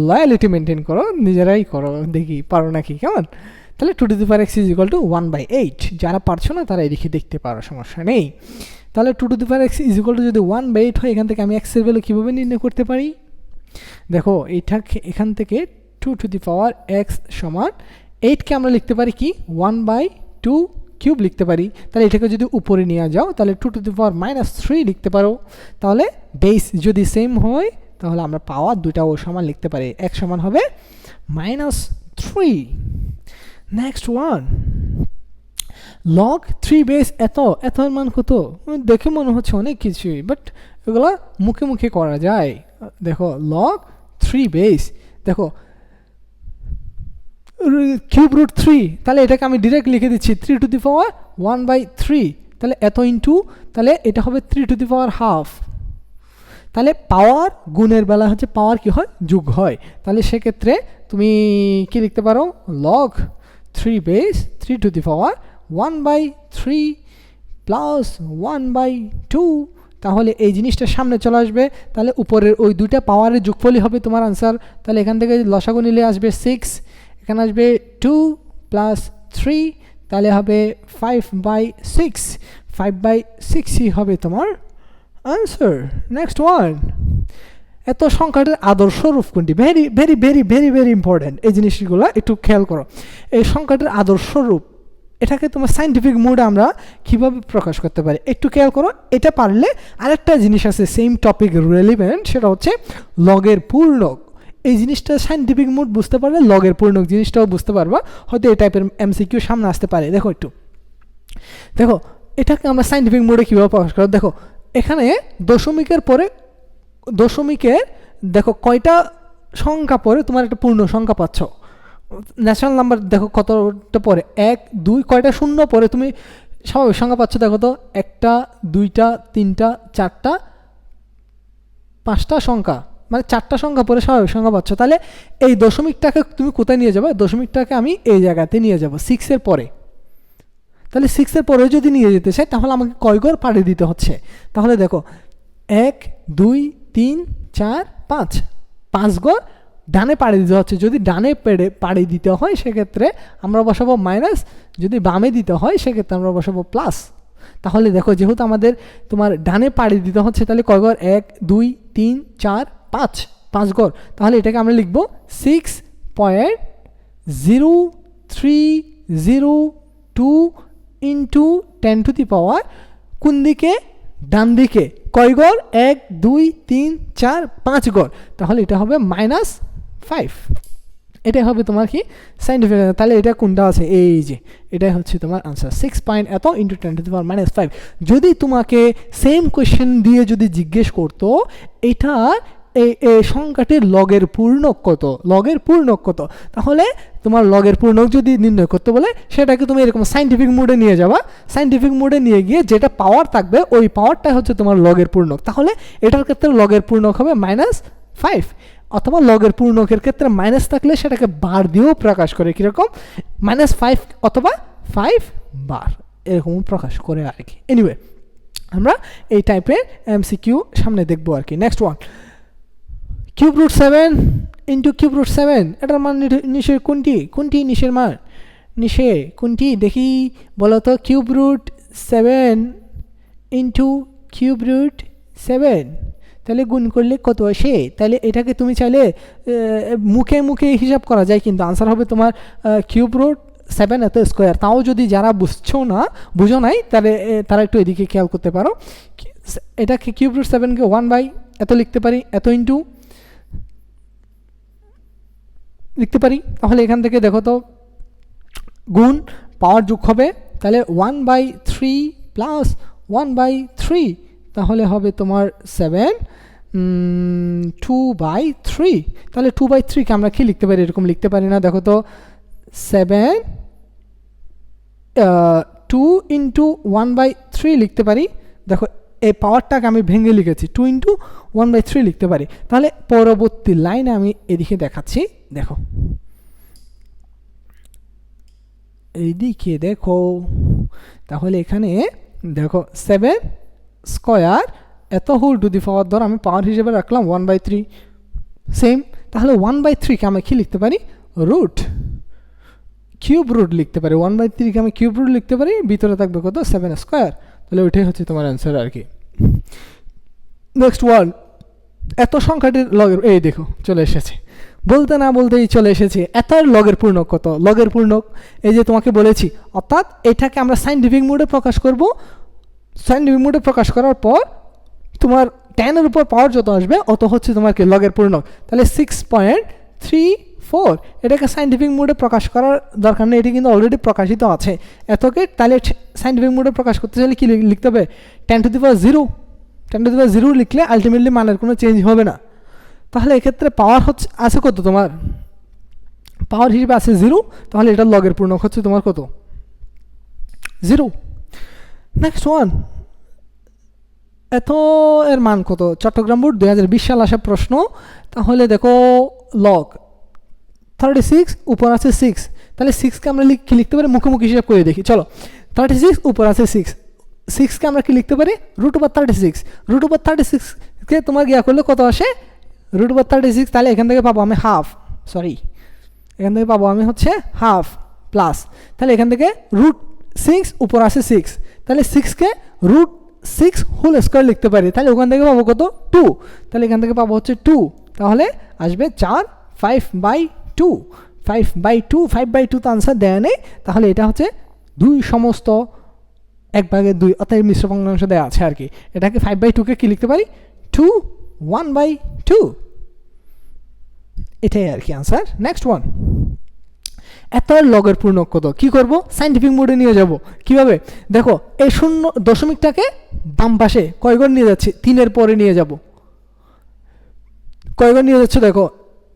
লয়ালিটি মেনটেন করো, নিজেরাই করো, দেখি পারো নাকি, কেমন? তাহলে 2 two the power x is equal two 1/8, যারা পারছো না তারা এদিকে দেখতে পারো, সমস্যা নেই। তাহলে 2 two the power x is equal two যদি 1/8 হয়, এখান থেকে আমি x এর ভ্যালু কীভাবে নির্ণয় করতে পারি? দেখো এখান থেকে 2 টু দি পাওয়ার x সমান 8কে আমরা লিখতে পারি কি 1/2 কিউব লিখতে পারি। তাহলে এটাকে যদি উপরে নিয়ে যাও, তাহলে 2 টু দি পাওয়ার -3 লিখতে পারো। তাহলে বেস যদি সেম হয়, তাহলে আমরা পাওয়ার দুটাও সমান লিখতে পারি, x সমান হবে -3। নেক্সট ওয়ান, লগ 3 বেস এত মান কত? দেখে মনে হচ্ছে অনেক কিছুই, বাট এগুলো মুখে মুখে করা যায়। দেখো লগ 3 বেস, দেখো কিউব রুট 3, তাহলে এটাকে আমি ডিরেক্ট লিখে দিচ্ছি 3 টু দি পাওয়ার 1/3, তাহলে এত ইন্টু, তাহলে এটা হবে 3 টু দি পাওয়ার হাফ। তাহলে পাওয়ার গুণের বেলা হচ্ছে পাওয়ার কি হয়, যোগ হয়। তাহলে সেক্ষেত্রে তুমি কি লিখতে পারো, log 3 base 3 to the power 1/3 plus 1/2, তাহলে এই জিনিসটা সামনে চলে আসবে, তাহলে উপরের ওই দুইটা পাওয়ারের যোগফলই হবে তোমার আনসার। তাহলে এখান থেকে লসাগু নিলে আসবে 6, এখানে আসবে 2 প্লাস 3, তাহলে হবে 5/6ই হবে তোমার আনসার। নেক্সট ওয়ান, এত সংখ্যাটার আদর্শ রূপ কোনটি? Very very very very very important, এই জিনিসগুলো একটু খেয়াল করো। এই সংখ্যাটার আদর্শ রূপ, এটাকে তোমার সাইন্টিফিক মুডে আমরা কীভাবে প্রকাশ করতে পারি একটু খেয়াল করো। এটা পারলে আরেকটা জিনিস আছে সেম টপিক রেলিভেন্ট, সেটা হচ্ছে লগের পূর্ণক। এই জিনিসটা সাইন্টিফিক মুড বুঝতে পারলে লগের পূর্ণক জিনিসটাও বুঝতে পারবা, হয়তো এই টাইপের এমসিকিউ সামনে আসতে পারে। দেখো দেখো এটাকে আমরা সাইন্টিফিক মুডে কীভাবে প্রকাশ করো। দেখো এখানে দশমিকের দেখো কয়টা সংখ্যা পরে তোমার একটা পূর্ণ সংখ্যা পাচ্ছ। ন্যাচারাল নাম্বার দেখো কতটা পরে, 1 2, কয়টা শূন্য পরে তুমি স্বাভাবিক সংখ্যা পাচ্ছ। দেখো তো 1টা 2টা 3টা 4টা 5টা সংখ্যা, মানে 4টা সংখ্যা পরে স্বাভাবিক সংখ্যা পাচ্ছ। তাহলে এই দশমিকটাকে তুমি কোথায় নিয়ে যাবে? দশমিকটাকে আমি এই জায়গাতে নিয়ে যাব 6-এর পরে। তাহলে 6-এর পরে যদি নিয়ে যেতে চাই, তাহলে আমাকে কয় ঘর পাড়ি দিতে হচ্ছে? তাহলে দেখো 1 2 3 4 5 ঘর ডানে পাড়ি দিতে হচ্ছে, যদি ডানে পাড়ি দিতে হয় সেক্ষেত্রে আমরা বসাবো মাইনাস, যদি বামে দিতে হয় সেক্ষেত্রে আমরা বসাবো প্লাস। তাহলে দেখো যেহেতু আমাদের তোমার ডানে পাড়ি দিতে হচ্ছে, তাহলে কয় ঘর, 1 2 3 4 5, 5 ঘর। তাহলে এটাকে আমরা লিখবো 6.0302 ইন্টু 10 টু দি পাওয়ার কোন দিকে, ডান দিকে, কয় ঘর, 1 2 3 4 5 ঘর। তাহলে এটা হবে -5, এটাই হবে তোমার কি সাইন্টিফিক। তাহলে এটা কোনটা আছে, এই যে এটাই হচ্ছে তোমার আনসার, 6 পয়েন্ট এত ইন্টু 10 টু দি পাওয়ার -5। যদি তোমাকে সেম কোয়েশ্চেন দিয়ে যদি জিজ্ঞেস করতো এটা এই সংখ্যাটির লগের পূর্ণক কত, লগের পূর্ণক কত, তাহলে তোমার লগের পূর্ণক যদি নির্ণয় করতে বলে সেটাকে তুমি এরকম সাইন্টিফিক মোডে নিয়ে যাবা। সাইন্টিফিক মোডে নিয়ে গিয়ে যেটা পাওয়ার থাকবে ওই পাওয়ারটা হচ্ছে তোমার লগের পূর্ণক। তাহলে এটার ক্ষেত্রে লগের পূর্ণক হবে -5, অথবা লগের পূর্ণকের ক্ষেত্রে মাইনাস থাকলে সেটাকে বার দিয়েও প্রকাশ করে, কীরকম -5 অথবা 5 বার, এরকম প্রকাশ করে আর কি। এনিওয়ে আমরা এই টাইপের এমসিকিউ সামনে দেখবো আর কি। Next one, cube root 7 into cube root 7, এটার মান নিচের কোনটি, কোনটি নিচের মান, নিচে কোনটি দেখি বলো তো। Cube root 7 into cube root 7, তাহলে গুণ করলে কত আসে? তাহলে এটাকে তুমি চাইলে মুখে মুখে হিসাব করা যায়, কিন্তু আনসার হবে তোমার কিউব রুট 7 এত স্কোয়ার। তাও যদি যারা বুঝো নাই তারা একটু এদিকে খেয়াল করতে পারো। এটাকে কিউব রুট 7কে 1 এত লিখতে পারি, এত ইন্টু লিখতে পারি। তাহলে এখান থেকে দেখো তো গুণ পাওয়ার যোগ হবে, তাহলে 1/3 প্লাস 1/3, তাহলে হবে তোমার 7 2/3। তাহলে 2/3কে আমরা কি লিখতে পারি, এরকম লিখতে পারি না, দেখো তো 7 2 ইন্টু 1/3 লিখতে পারি। দেখো এই পাওয়ারটাকে আমি ভেঙে লিখেছি, 2 ইন্টু 1/3 লিখতে পারি। তাহলে পরবর্তী লাইনে আমি এদিকে দেখাচ্ছি, দেখো এইদিকে দেখো, তাহলে এখানে দেখো 7 স্কোয়ার এত হোল টু দি পাওয়ার, ধর আমি পাওয়ার হিসেবে রাখলাম 1/3, সেম। তাহলে 1/3কে আমি কি লিখতে পারি, রুট, কিউব রুট লিখতে পারি। 1/3কে আমি কিউব রুট লিখতে পারি, ভিতরে থাকবে কত, 7 স্কোয়ার। তাহলে ওইটাই হচ্ছে তোমার অ্যান্সার আর কি। নেক্সট ওয়ান, এত সংখ্যাটির লগের, এই দেখো চলে এসেছে, বলতে না বলতেই চলে এসেছে। এত লগের পূর্ণক কত, লগের পূর্ণক এই যে তোমাকে বলেছি, অর্থাৎ এটাকে আমরা সাইন্টিফিক মোডে প্রকাশ করব। সাইন্টিফিক মোডে প্রকাশ করার পর তোমার 10-এর উপর পাওয়ার যত আসবে অত হচ্ছে তোমার কি লগের পূর্ণক। তাহলে 6.34, এটাকে সাইন্টিফিক মোডে প্রকাশ করার দরকার নেই, এটি কিন্তু অলরেডি প্রকাশিত আছে এতকে। তাহলে সাইন্টিফিক মোডে প্রকাশ করতে চাইলে কি লিখতে হবে, 10 two the power 0, 10 two the পাওয়ার 0 লিখলে আলটিমেটলি মানের কোনো চেঞ্জ হবে না। তাহলে এক্ষেত্রে পাওয়ার হচ্ছে আছে কত, তোমার পাওয়ার হিসেবে আছে 0, তাহলে এটার লগের পূর্ণক হচ্ছে তোমার কত, 0। নেক্সট ওয়ান, এত এর মান কত, চট্টগ্রাম বোর্ড 2020 সাল আসা প্রশ্ন। তাহলে দেখো লগ 36 উপর আছে 6, তাহলে 6কে আমরা কি লিখতে পারি, মুখোমুখি হিসাব করে দেখি চলো। 36 উপর আছে 6, 6কে আমরা কি লিখতে পারি, √36। √36কে তোমার গিয়া করলে কত আসে, √36। তাহলে এখান থেকে পাবো আমি হাফ, এখান থেকে পাবো আমি হচ্ছে হাফ প্লাস, তাহলে এখান থেকে √6 উপর আছে 6, তাহলে 6কে √6 হোল স্কোয়ার লিখতে পারি। তাহলে ওখান থেকে পাবো কত, 2, তাহলে এখান থেকে পাবো হচ্ছে 2, তাহলে আসবে 4, 5/2, 5/2 তো আনসার দেয়া নেই। তাহলে এটা হচ্ছে 2 সমস্ত 1/2, অর্থাৎ মিশ্র ভগ্নাংশ দেওয়া আছে আর কি। এটাকে 5/2কে কি লিখতে পারি, 2 1/2, এটাই আর কি আনসার। নেক্সট ওয়ান, এত লগের পূর্ণক কত, কি করব, সাইন্টিফিক মোডে নিয়ে যাব। কিভাবে, দেখো এই 0 দশমিকটাকে বাম পাশে কয় ঘর নিয়ে যাচ্ছি, 3-এর পরে নিয়ে যাব। কয় ঘর নিয়ে যাচ্ছে, দেখো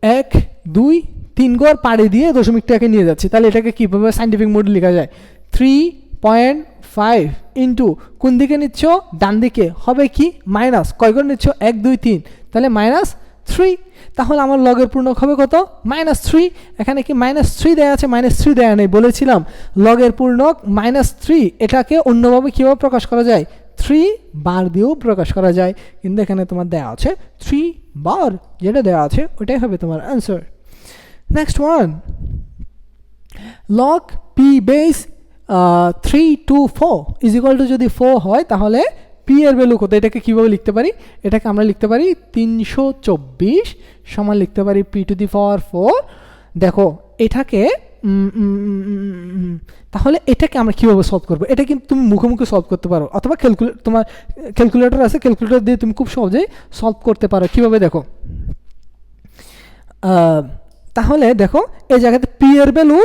1 2 3 ঘর পাড়ে দিয়ে দশমিকটাকে নিয়ে যাচ্ছি। তাহলে এটাকে কীভাবে সাইন্টিফিক মোডে লেখা যায়, 3.5 ইন্টু কোন দিকে নিচ্ছ, ডান দিকে, হবে কি মাইনাস, কয় ঘর নিচ্ছ, 1 2 3, তাহলে -3। তাহলে আমার লগের পূর্ণক হবে কত, -3। এখানে কি -3 দেওয়া আছে, -3 দেওয়া নেই, বলেছিলাম লগের পূর্ণক -3, এটাকে অন্যভাবে কীভাবে প্রকাশ করা যায়, 3 বার দিয়েও প্রকাশ করা যায়, কিন্তু এখানে তোমার দেওয়া আছে 3 বার, যেটা দেওয়া আছে ওটাই হবে তোমার answer. Next one, log p base 3 to 4 is equal two যদি 4 হয় তাহলে p এর ভ্যালু কত? এটাকে কীভাবে লিখতে পারি? এটাকে আমরা লিখতে পারি 324 সমান লিখতে পারি p টু দি পাওয়ার 4। দেখো এটাকে তাহলে এটাকে আমরা কীভাবে সলভ করবো? এটা কিন্তু তুমি মুখে মুখে সলভ করতে পারো, অথবা তোমার ক্যালকুলেটর আছে, ক্যালকুলেটর দিয়ে তুমি খুব সহজেই সলভ করতে পারো। কীভাবে দেখো, তাহলে দেখো এই জায়গাতে p এর ভ্যালু,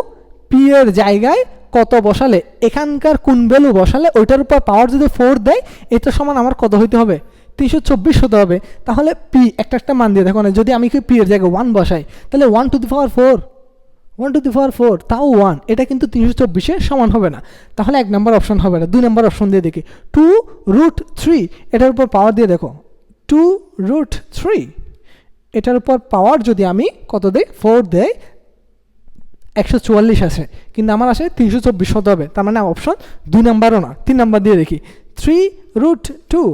p এর জায়গায় কত বসালে, এখানকার কোন ভ্যালু বসালে ওইটার উপর পাওয়ার যদি 4 দেয়, এটা সমান আমার কত হইতে হবে? 324 হতে হবে। তাহলে p একটা মান দিয়ে দেখো না, যদি আমি p এর জায়গায় 1 বসাই তাহলে 1 two the power 4, 1 two the পাওয়ার 4 তাও 1, এটা কিন্তু 324 সমান হবে না। তাহলে 1 নম্বর অপশন হবে না। 2 নম্বর অপশন দিয়ে দেখি 2√3, এটার উপর পাওয়ার দিয়ে দেখো 2√3, এটার উপর পাওয়ার যদি আমি কত দেই? 4 দেই, 144 আসে, কিন্তু আমার আসে 324 হতে হবে। তার মানে অপশন 2 নাম্বারও না। 3 নাম্বার দিয়ে দেখি 3√2,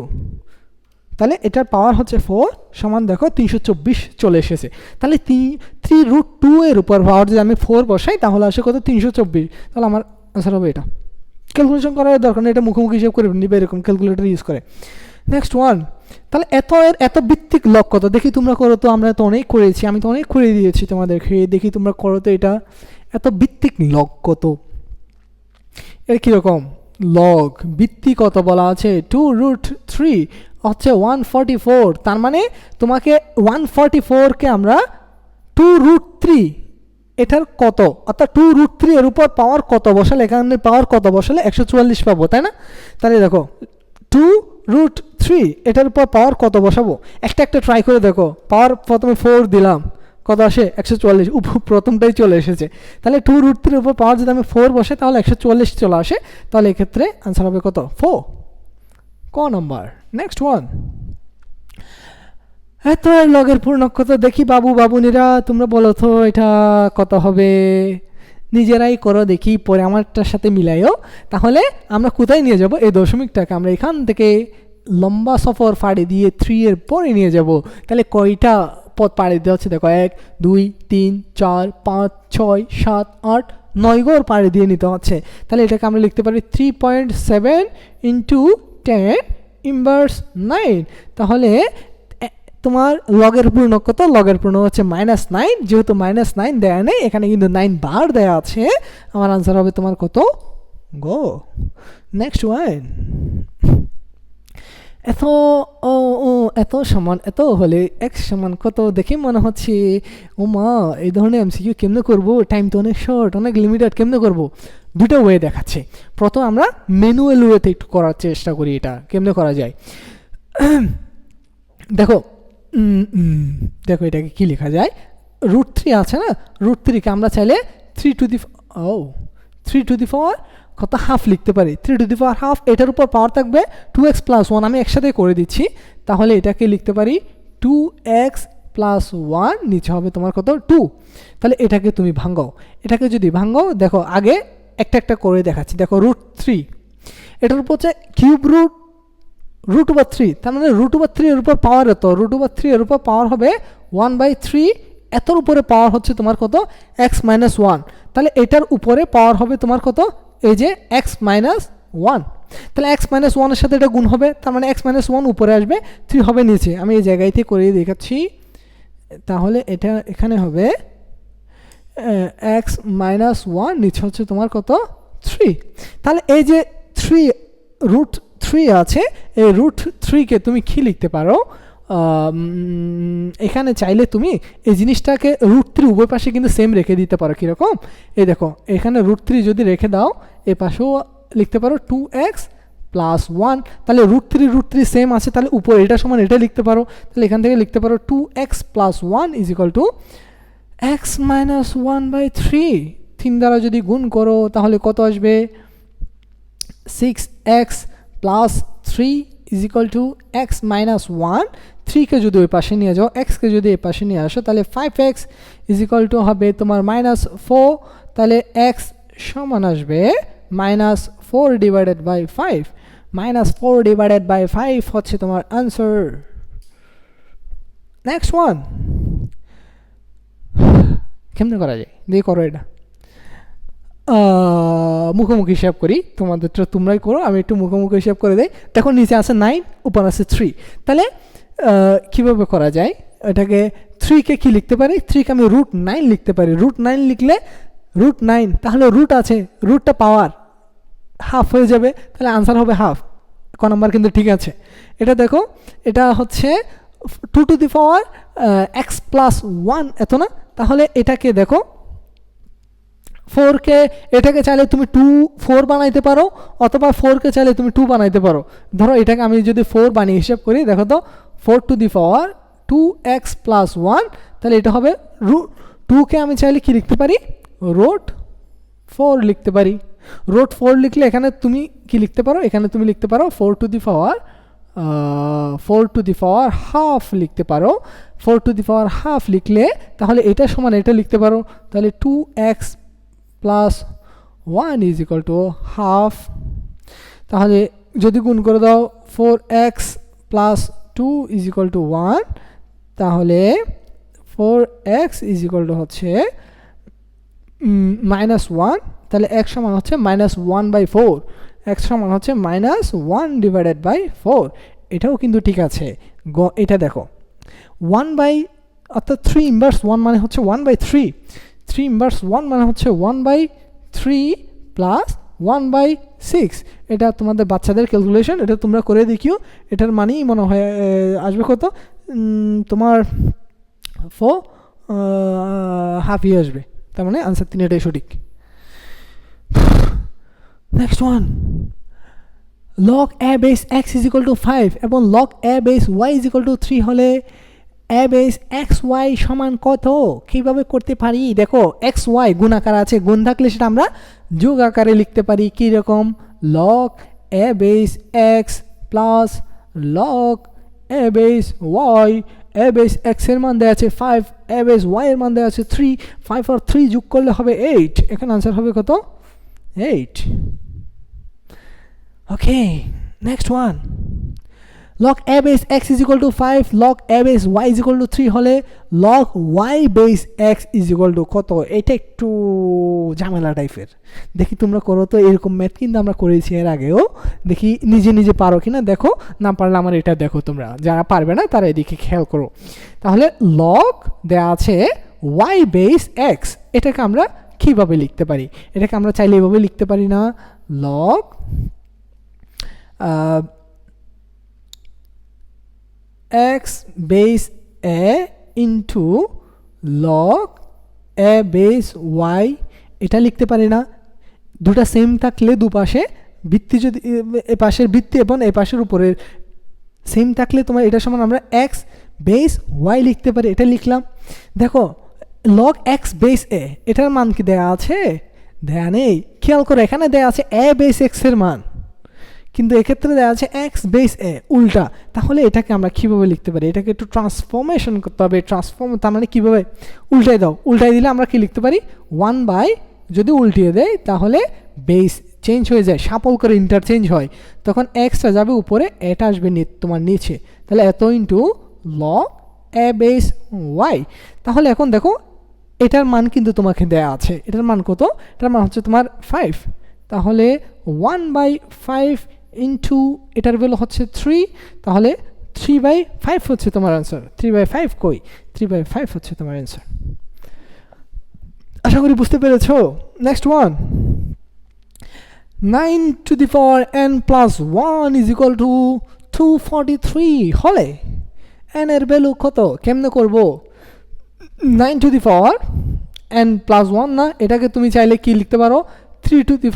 তাহলে এটার পাওয়ার হচ্ছে 4 সমান দেখো 324 চলে এসেছে। তাহলে 3√2 এর উপর পাওয়ার যদি আমি 4 বসাই তাহলে আসে কত? 324। তাহলে আমার আনসার হবে এটা। ক্যালকুলেশন করার দরকার নেই, এটা মুখোমুখি হিসেব করে নিবে এরকম ক্যালকুলেটর ইউজ করে। নেক্সট ওয়ান, তাহলে এত ভিত্তিক লগ কত? দেখি তোমরা করো তো, আমরা তো অনেক করেছি, আমি তো অনেক করে দিয়েছি তোমাদেরকে। দেখি তোমরা করো তো, এটা এত ভিত্তিক লগ কত? এর কীরকম লগ ভিত্তি কত বলা আছে? 2√3 হচ্ছে 144, তার মানে তোমাকে 144কে আমরা 2√3 এটার কত, অর্থাৎ 2√3 এর উপর পাওয়ার কত বসালে, এখানে পাওয়ার কত বসালে 144 পাবো, তাই না? তাহলে দেখো 2√3 এটার উপর পাওয়ার কত বসাবো, একটা ট্রাই করে দেখো। পাওয়ার প্রথমে 4 দিলাম, কত আসে? 144, প্রথমটাই চলে এসেছে। তাহলে 2√3 এর উপর পাওয়ার যদি আমি 4 বসে তাহলে 144 চলে আসে। তাহলে এক্ষেত্রে আনসার হবে কত? 4, ক নাম্বার। নেক্সট ওয়ান, এত লগের পূর্ণক কত? দেখি বাবু বাবুনিরা তোমরা বলো তো এটা কত হবে? নিজেরাই করো দেখি, পরে আমারটার সাথে মিলাইও। তাহলে আমরা কোথায় নিয়ে যাব এই দশমিকটাকে? আমরা এখান থেকে লম্বা সফর পাড়ি দিয়ে 3 এর পরে নিয়ে যাব। তাহলে কয়টা পথ পাড়ি দেওয়া হচ্ছে দেখো, 1 2 3 4 5 6 7 8 9 ঘর পাড়ি দিয়ে নিতে হচ্ছে। তাহলে এটাকে আমরা লিখতে পারি 3.7 × 10 ইনভার্স 9। তাহলে তোমার লগের পূর্ণ কত? লগের পূর্ণ হচ্ছে -9, যেহেতু -9 দেয়া নেই, এখানে কিন্তু 9 বার দেয়া আছে। আমার আনসার হবে তোমার কত? গো। নেক্সট ওয়ান, এত সমান এত হলে x সমান কত? দেখে মনে হচ্ছে ও মা, এই ধরনের MCQ কেমনে করবো? টাইম তো অনেক শর্ট, অনেক লিমিটেড, কেমনে করবো? দুটো ওয়ে দেখাচ্ছে। প্রথম আমরা ম্যানুয়াল ওয়েতে একটু করার চেষ্টা করি, এটা কেমনে করা যায়। দেখো এটাকে কি লেখা যায়? √3 আছে না, √3কে আমরা চাইলে 3 টু দি পাওয়ার কত? হাফ লিখতে পারি। 3 টু দি পাওয়ার হাফ, এটার উপর পাওয়ার থাকবে 2x + 1, আমি একসাথে করে দিচ্ছি। তাহলে এটাকে লিখতে পারি 2x + 1, নিচে হবে তোমার কত? 2। তাহলে এটাকে তুমি ভাঙাও, এটাকে যদি ভাঙাও, দেখো আগে একটা করে দেখাচ্ছি। দেখো √3, এটার উপর হচ্ছে কিউব √3, তার মানে √3 এর উপর পাওয়ার এত, √3 এর উপর পাওয়ার হবে 1/3, এতর উপরে পাওয়ার হচ্ছে তোমার কত? x - 1। তাহলে এটার উপরে পাওয়ার হবে তোমার কত? এই যে x - 1। তাহলে x - 1 এর সাথে এটা গুণ হবে, তার মানে x - 1 উপরে আসবে, 3 হবে নিচে। আমি এই জায়গাতে করে দেখাচ্ছি। তাহলে এটা এখানে হবে x - 1, নিচে হচ্ছে তোমার কত? 3। তাহলে এই যে √3 আছে, এই √3কে তুমি কি লিখতে পারো? এখানে চাইলে তুমি এই জিনিসটাকে √3 উভয় পাশে কিন্তু সেম রেখে দিতে পারো। কীরকম? এই দেখো, এখানে √3 যদি রেখে দাও, এ পাশেও লিখতে পারো 2x + 1। তাহলে √3 সেম আছে, তাহলে উপরে এটা সমান এটা লিখতে পারো। তাহলে এখান থেকে লিখতে পারো 2x + 1 = x - 1/3। 3 দ্বারা যদি গুণ করো তাহলে কত আসবে? 6x + 3 = x - 1। 3কে যদি ওই পাশে নিয়ে যাও, xকে যদি এই পাশে নিয়ে আসো, তাহলে 5x = হবে তোমার -4। তাহলে x সমান আসবে -4 / 5, -4 ডিভাইডেড বাই 5 হচ্ছে তোমার আনসার। নেক্সট ওয়ান, কেমনে করা যায় দিয়ে করো এটা। মুখোমুখি হিসাব করি, তোমাদেরটা তোমরাই করো, আমি একটু মুখোমুখি হিসাব করে দেই। দেখো নিচে আছে 9, উপর আছে 3, তাহলে কীভাবে করা যায় এটাকে? 3কে কি লিখতে পারি? 3কে আমি √9 লিখতে পারি। √9 লিখলে √9, তাহলে রুট আছে, রুটটা পাওয়ার হাফ হয়ে যাবে, তাহলে আনসার হবে হাফ। ক নাম্বার কিন্তু ঠিক আছে। এটা দেখো, এটা হচ্ছে 2 two the power x plus 1, এত না? তাহলে এটাকে দেখো 4কে, এটাকে চাইলে তুমি 4 বানাইতে পারো, অথবা 4কে চাইলে তুমি 2 বানাইতে পারো। ধরো এটাকে আমি যদি 4 বানিয়ে হিসাব করি, দেখো তো 4 to the power 2x plus 1, তাহলে এটা হবে 2কে আমি চাইলে কি লিখতে পারি? √4 লিখতে পারি। √4 লিখলে এখানে তুমি কি লিখতে পারো? এখানে তুমি লিখতে পারো 4 টু দি পাওয়ার হাফ লিখতে পারো। 4 টু দি পাওয়ার হাফ লিখলে তাহলে এটা সমান এটা লিখতে পারো, তাহলে 2x plus 1 is equal to half. তাহলে যদি গুণ করে দাও 4x plus 2 is equal two 1, তাহলে 4x ইজ ইকুয়াল টু হচ্ছে -1, তাহলে x সমান হচ্ছে -1/4, x সমান হচ্ছে -1 ডিভাইডেড বাই 4। এটাও কিন্তু ঠিক আছে। এটা দেখো অর্থাৎ 3 ইনভার্স 1 মানে হচ্ছে 1/3, 3 ইনভার্স 1 মানে হচ্ছে 1/3 প্লাস 1/6। এটা তোমাদের বাচ্চাদের ক্যালকুলেশন, এটা তোমরা করে দেখিও। এটার মানেই মনে হয় আসবে কত, তোমার 4 হাফই আসবে, তার মানে আনসার 3টাই সঠিক। Next one, log a base x is equal to 5 এবং log a base y is equal to 3 হলে a base xy সমান কত? কিভাবে করতে পারি? দেখো xy গুণাকার আছে, গুণ থাকলে সেটা আমরা যোগ আকারে লিখতে পারি। কি রকম? log a base x plus log a base y, a base x এর মান দেওয়া আছে 5, a base y এর মান দেওয়া আছে 3, 5 আর 3 যোগ করলে হবে 8। এখানে আনসার হবে কত? 8। Okay, next one. Log a base x is equal to 5, log a base y is equal to 3 হলে log y base x is equal to কত? এটা একটু ঝামেলা টাইপের, দেখি তোমরা করো তো। এরকম ম্যাথ কিন্তু আমরা করেছি এর আগেও, দেখি নিজে নিজে পারো কিনা দেখো, না পারলে আমার এটা দেখো। তোমরা যারা পারবে না তারা এদিকে খেয়াল করো। তাহলে log দেয়া আছে y base x, এটাকে আমরা কিভাবে লিখতে পারি? এটাকে আমরা চাইলে এভাবে লিখতে পারি না, log x base a into log a base y, এটা লিখতে পারি না? দুটা সেম থাকলে দুপাশে ভিত্তি, যদি এ পাশের ভিত্তি এবং এ পাশের উপরের সেম থাকলে তোমার এটা সমান আমরা x base y লিখতে পারি। এটা লিখলাম। দেখো log x base a, এটার মান কি দেয়া আছে? দেয়া নেই। খেয়াল করো এখানে দেয়া আছে a base x এর মান, কিন্তু এক্ষেত্রে দেওয়া আছে x base a, উল্টা। তাহলে এটাকে আমরা কিভাবে লিখতে পারি? এটাকে একটু ট্রান্সফরমেশন করতে হবে। ট্রান্সফর্ম তার মানে কিভাবে? উল্টাই দাও। উল্টাই দিলে আমরা কি লিখতে পারি? 1/, যদি উল্টিয়ে দেয় তাহলে বেস চেঞ্জ হয়ে যায়, সাপল করে ইন্টারচেঞ্জ হয়, তখন এক্সটা যাবে উপরে, এটা আসবে তোমার নিচে। তাহলে এত into log a base y। তাহলে এখন দেখো এটার মান কিন্তু তোমাকে দেয়া আছে। এটার মান কত? এটার মান হচ্ছে তোমার 5। তাহলে 1/5 ইন্টু এটার ভ্যালু হচ্ছে 3, তাহলে 3/5 হচ্ছে তোমার অ্যান্সার। 3/5 কই? 3/5 হচ্ছে তোমার অ্যান্সার। আশা করি বুঝতে পেরেছো। Next one, 9 two the power n plus 1 is equal two 243 হলে n এর ভ্যালু কত? কেমনে করব? 9 two the power n plus 1 না, এটাকে তুমি চাইলে কি লিখতে পারো? 3 টু দি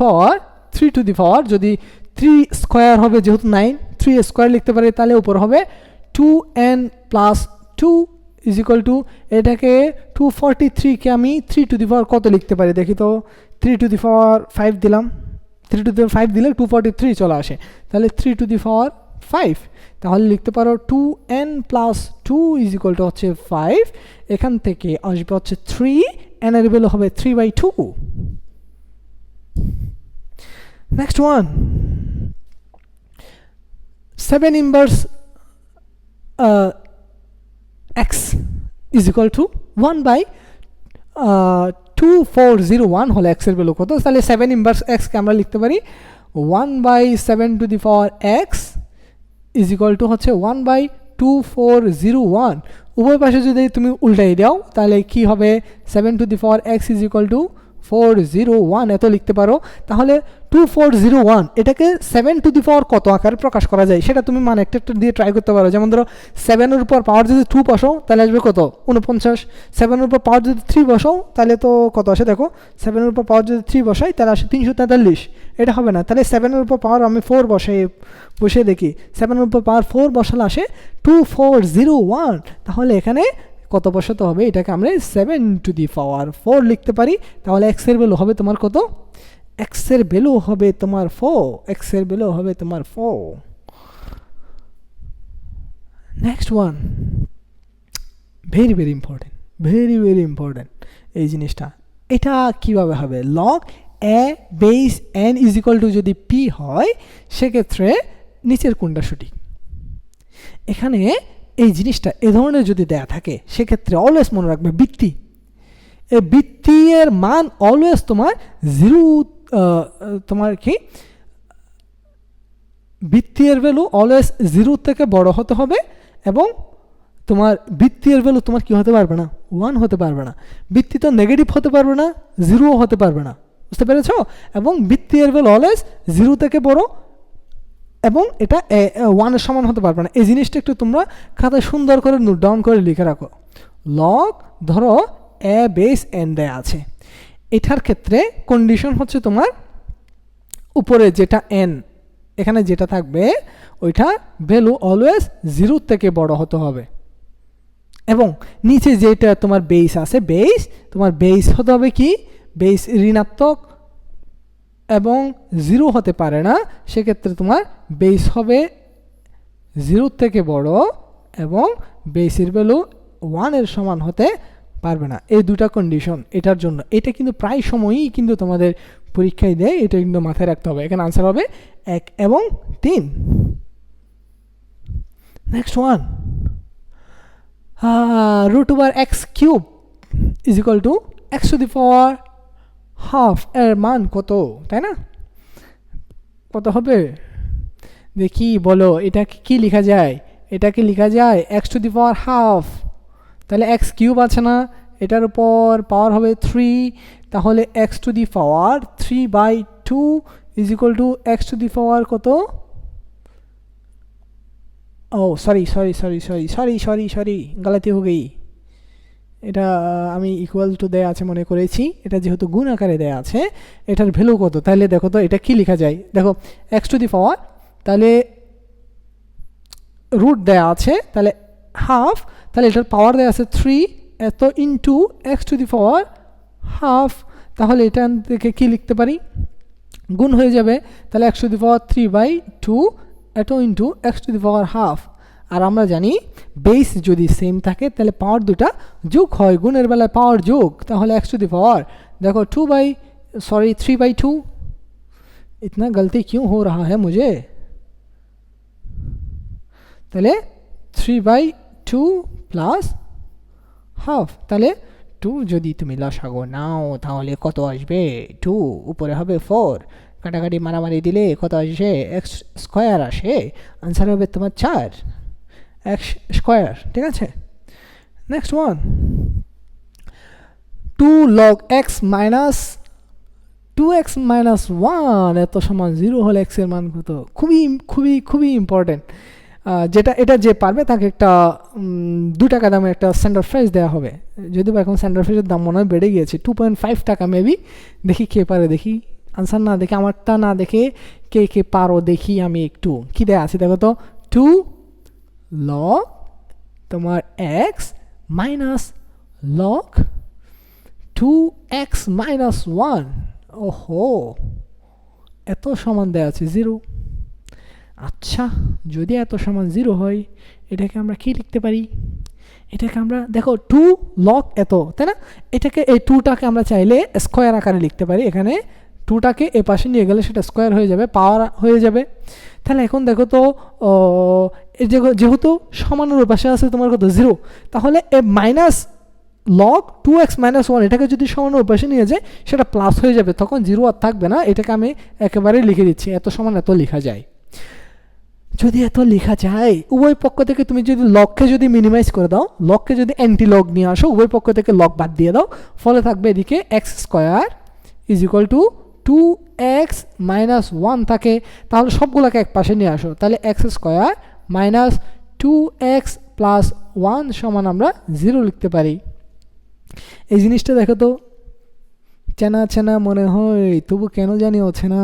পাওয়ার যদি 3 স্কোয়ার হবে, যেহেতু 9 3 স্কোয়ার লিখতে পারি, তাহলে উপর হবে 2n plus 2 is equal to, এটাকে 243কে আমি 3 টু দি পাওয়ার কত লিখতে পারি দেখি তো? 3 টু দি পাওয়ার 5 দিলাম, 3 টু দি পাওয়ার 5 দিলে 243 চলে আসে, তাহলে 3 টু দি পাওয়ার 5, তাহলে লিখতে পারো 2n plus 2 is equal to হচ্ছে 5। এখান থেকে আসবে হচ্ছে 3, n এর ভ্যালু হবে 3/2। Next one, 7 inverse x is equal two 1/2401 হলে x এর ভ্যালু কত, তাহলে 7 ইনভার্স x কে আমরা লিখতে পারি 1/7 ইজ ইকুয়াল টু হচ্ছে 1/2401। উভয় পাশে যদি তুমি উল্টাই দাও তাহলে কি হবে, 7x ইজ ইকুয়াল টু 401 এত লিখতে পারো। তাহলে 2401 এটাকে 7 কত আকারে প্রকাশ করা যায় সেটা তুমি মানে একটা দিয়ে ট্রাই করতে পারো। যেমন ধরো 7 এর উপর পাওয়ার যদি 2 বসাও তাহলে আসবে কত, 49। 7 এর উপর পাওয়ার যদি 3 বসাও তাহলে তো কত আসে, দেখো 7 এর উপর পাওয়ার যদি 3 বসাই তাহলে আসে 343। এটা হবে না, তাহলে 7 এর উপর পাওয়ার আমি 4 বসিয়ে দেখি, 7 এর উপর পাওয়ার 4 বসালে আসে 2401। তাহলে এখানে কত বসাতে হবে, এটাকে আমরা 7 লিখতে পারি। তাহলে x এর ভ্যালু হবে তোমার কত, x এর ভ্যালু হবে তোমার 4, x এর ভ্যালু হবে তোমার 4। Next one, very very important, very very important এই জিনিসটা। এটা কিভাবে হবে, log a base n is equal two যদি p হয় সেক্ষেত্রে নিচের কোনটা সঠিক। এখানে এই জিনিসটা এ ধরনের যদি দেয়া থাকে সেক্ষেত্রে অলওয়েজ মনে রাখবে বৃত্তি, এই বৃত্তি এর মান অলওয়েজ তোমার 0, তোমার কি বৃত্তি এর ভ্যালু অলওয়েজ 0 থেকে বড় হতে হবে, এবং তোমার বৃত্তি এর ভ্যালু তোমার কি হতে পারবে না, 1 হতে পারবে না। বৃত্তি তো নেগেটিভ হতে পারবে না, 0 হতে পারবে না, বুঝতে পেরেছো? এবং বৃত্তি এর ভ্যালু অলওয়েজ 0 থেকে বড় এবং এটা 1 এর সমান হতে পারবে না। এই জিনিসটা একটু তোমরা খাতায় সুন্দর করে নোট ডাউন করে লিখে রাখো। লগ ধরো a বেস n দেয়া আছে, এটার ক্ষেত্রে কন্ডিশন হচ্ছে তোমার উপরে যেটা n এখানে যেটা থাকবে ওইটা ভ্যালু অলওয়েজ 0 থেকে বড় হতে হবে, এবং নিচে যেটা তোমার বেস আছে তোমার বেস হতে হবে কি, বেস ঋণাত্মক এবং 0 হতে পারে না, সেক্ষেত্রে তোমার বেস হবে 0 থেকে বড় এবং বেসের ভ্যালু 1 এর সমান হতে পারবে না। এই দুটা কন্ডিশন এটার জন্য, এটা কিন্তু প্রায় সময়ই কিন্তু তোমাদের পরীক্ষায় দেয়, এটা কিন্তু মাথায় রাখতে হবে। এখানে আনসার হবে 1 এবং 3। Next one, √x cube is equal two x⁻½ এর মান কত, তাই না? কত হবে দেখি, বলো এটা কি লেখা যায়, এটাকে লেখা যায় x⁻², তাহলে x কিউব আছে না, এটার উপর পাওয়ার হবে 3, তাহলে x⁻³ is equal two x⁻³ কত, ও সরি গলতি হয়ে গই, এটা আমি ইকুয়াল টু দেয়া আছে মনে করেছি, এটা যেহেতু গুণ আকারে দেয়া আছে এটার ভ্যালু কত, তাহলে দেখো তো এটা কি লেখা যায়, দেখো x⁻, তাহলে রুট দেয়া আছে, তাহলে হাফ, তাহলে এটার পাওয়ার দেয়া আছে 3, এত ইন্টু x⁻², তাহলে এটা থেকে কি লিখতে পারি, গুণ হয়ে যাবে, তাহলে x⁻³ এত ইন্টু x⁻²। আর আমরা জানি বেস যদি সেম থাকে তাহলে পাওয়ার দুটা যোগ হয়, গুণের বেলায় পাওয়ার যোগ, তাহলে x⁻, দেখো 3/2, इतना गलती क्यों हो रहा है मुझे, তাহলে 3/2 প্লাস হাফ, তাহলে 2 যদি তুমি লসাগু নাও তাহলে কত আসবে, 2 উপরে হবে 4, কাটাকাটি মারামারি দিলে কত আসে, x² আসে, আনসার হবে তোমার 4 x², ঠিক আছে। Next one, 2 log x minus 2x minus 1 এত সমান 0 হলে x এর মান কত, খুবই খুবই খুবই ইম্পর্টেন্ট। যেটা এটা যে পারবে তাকে একটা 2 টাকা দামের একটা স্যান্ডার ফ্রাইজ দেওয়া হবে, যদিও এখন স্যান্ডার ফ্রাইজের দাম মনে হয় বেড়ে গিয়েছে, 2.5 টাকা মেবি। দেখি কে পারে, দেখি আনসার না দেখে, আমারটা না দেখে কে পারো দেখি আমি একটু, কি দেয়া আছে দেখো তো, 2 log তোমার x minus log 2x minus 1, ওহো এত সমান দেয়া আছে 0। আচ্ছা যদি এত সমান 0 হয় এটাকে আমরা কি লিখতে পারি, এটাকে আমরা দেখো 2 log এত, তাই না, এটাকে এই 2টাকে আমরা চাইলে স্কয়ার আকারে লিখতে পারি, এখানে 2টাকে এ পাশে নিয়ে গেলে সেটা স্কয়ার হয়ে যাবে, পাওয়ার হয়ে যাবে, তাহলে এখন দেখো তো যেহেতু সমানের পাশে আছে তোমার কত 0, তাহলে মাইনাস লগ 2x মাইনাস 1 এটাকে যদি সমানের পাশে নিয়ে যায় সেটা প্লাস হয়ে যাবে, তখন 0 আর থাকবে না। এটাকে আমি একেবারে লিখে দিচ্ছি, এত সমান এত লেখা যায়। যদি এত লেখা যায়, উভয় পক্ষ থেকে তুমি যদি লগকে যদি মিনিমাইজ করে দাও, লগকে যদি অ্যান্টি লগ নিয়ে আসো, উভয় পক্ষ থেকে লগ বাদ দিয়ে দাও, ফলে থাকবে এদিকে x square is equal to 2x minus 1 থাকে, তাহলে সবগুলোকে এক পাশে নিয়ে আসো, তাহলে x square minus 2x plus 1 সমান আমরা 0 লিখতে পারি। এই জিনিসটা দেখো তো চেনা চেনা মনে হয়, তবু কেন জানি হচ্ছে না,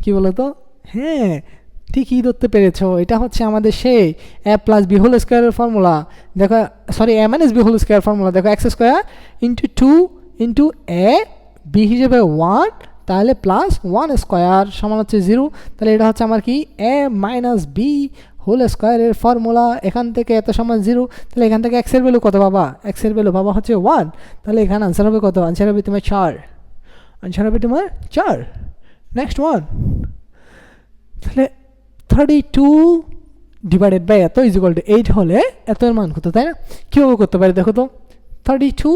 কি বলো তো? হ্যাঁ, ঠিকই ধরতে পেরেছ, এটা হচ্ছে আমাদের সেই এ প্লাস বি হোল স্কোয়ারের ফর্মুলা। দেখো, sorry, a minus b whole square formula. দেখো, x square into 2 into a, b হিসেবে 1, তাহলে প্লাস 1 স্কোয়ার সমান হচ্ছে 0। তাহলে এটা হচ্ছে আমার কি এ মাইনাস বি হোল স্কোয়ারের ফর্মুলা। এখান থেকে এত সমান 0, তাহলে এখান থেকে এক্সের ভ্যালু কত পাবা? এক্সের ভ্যালু পাবা হচ্ছে 1, তাহলে এখানে আনসার হবে কত? আনসার হবে তোমার 4, আনসার হবে তোমার 4। নেক্সট ওয়ান, তাহলে 32 ডিভাইডেড বাই এত ইজ ইকুয়াল টু 8 হলে এত এর মান কত, তাই না? কীভাবে করতে পারি দেখো তো? 32,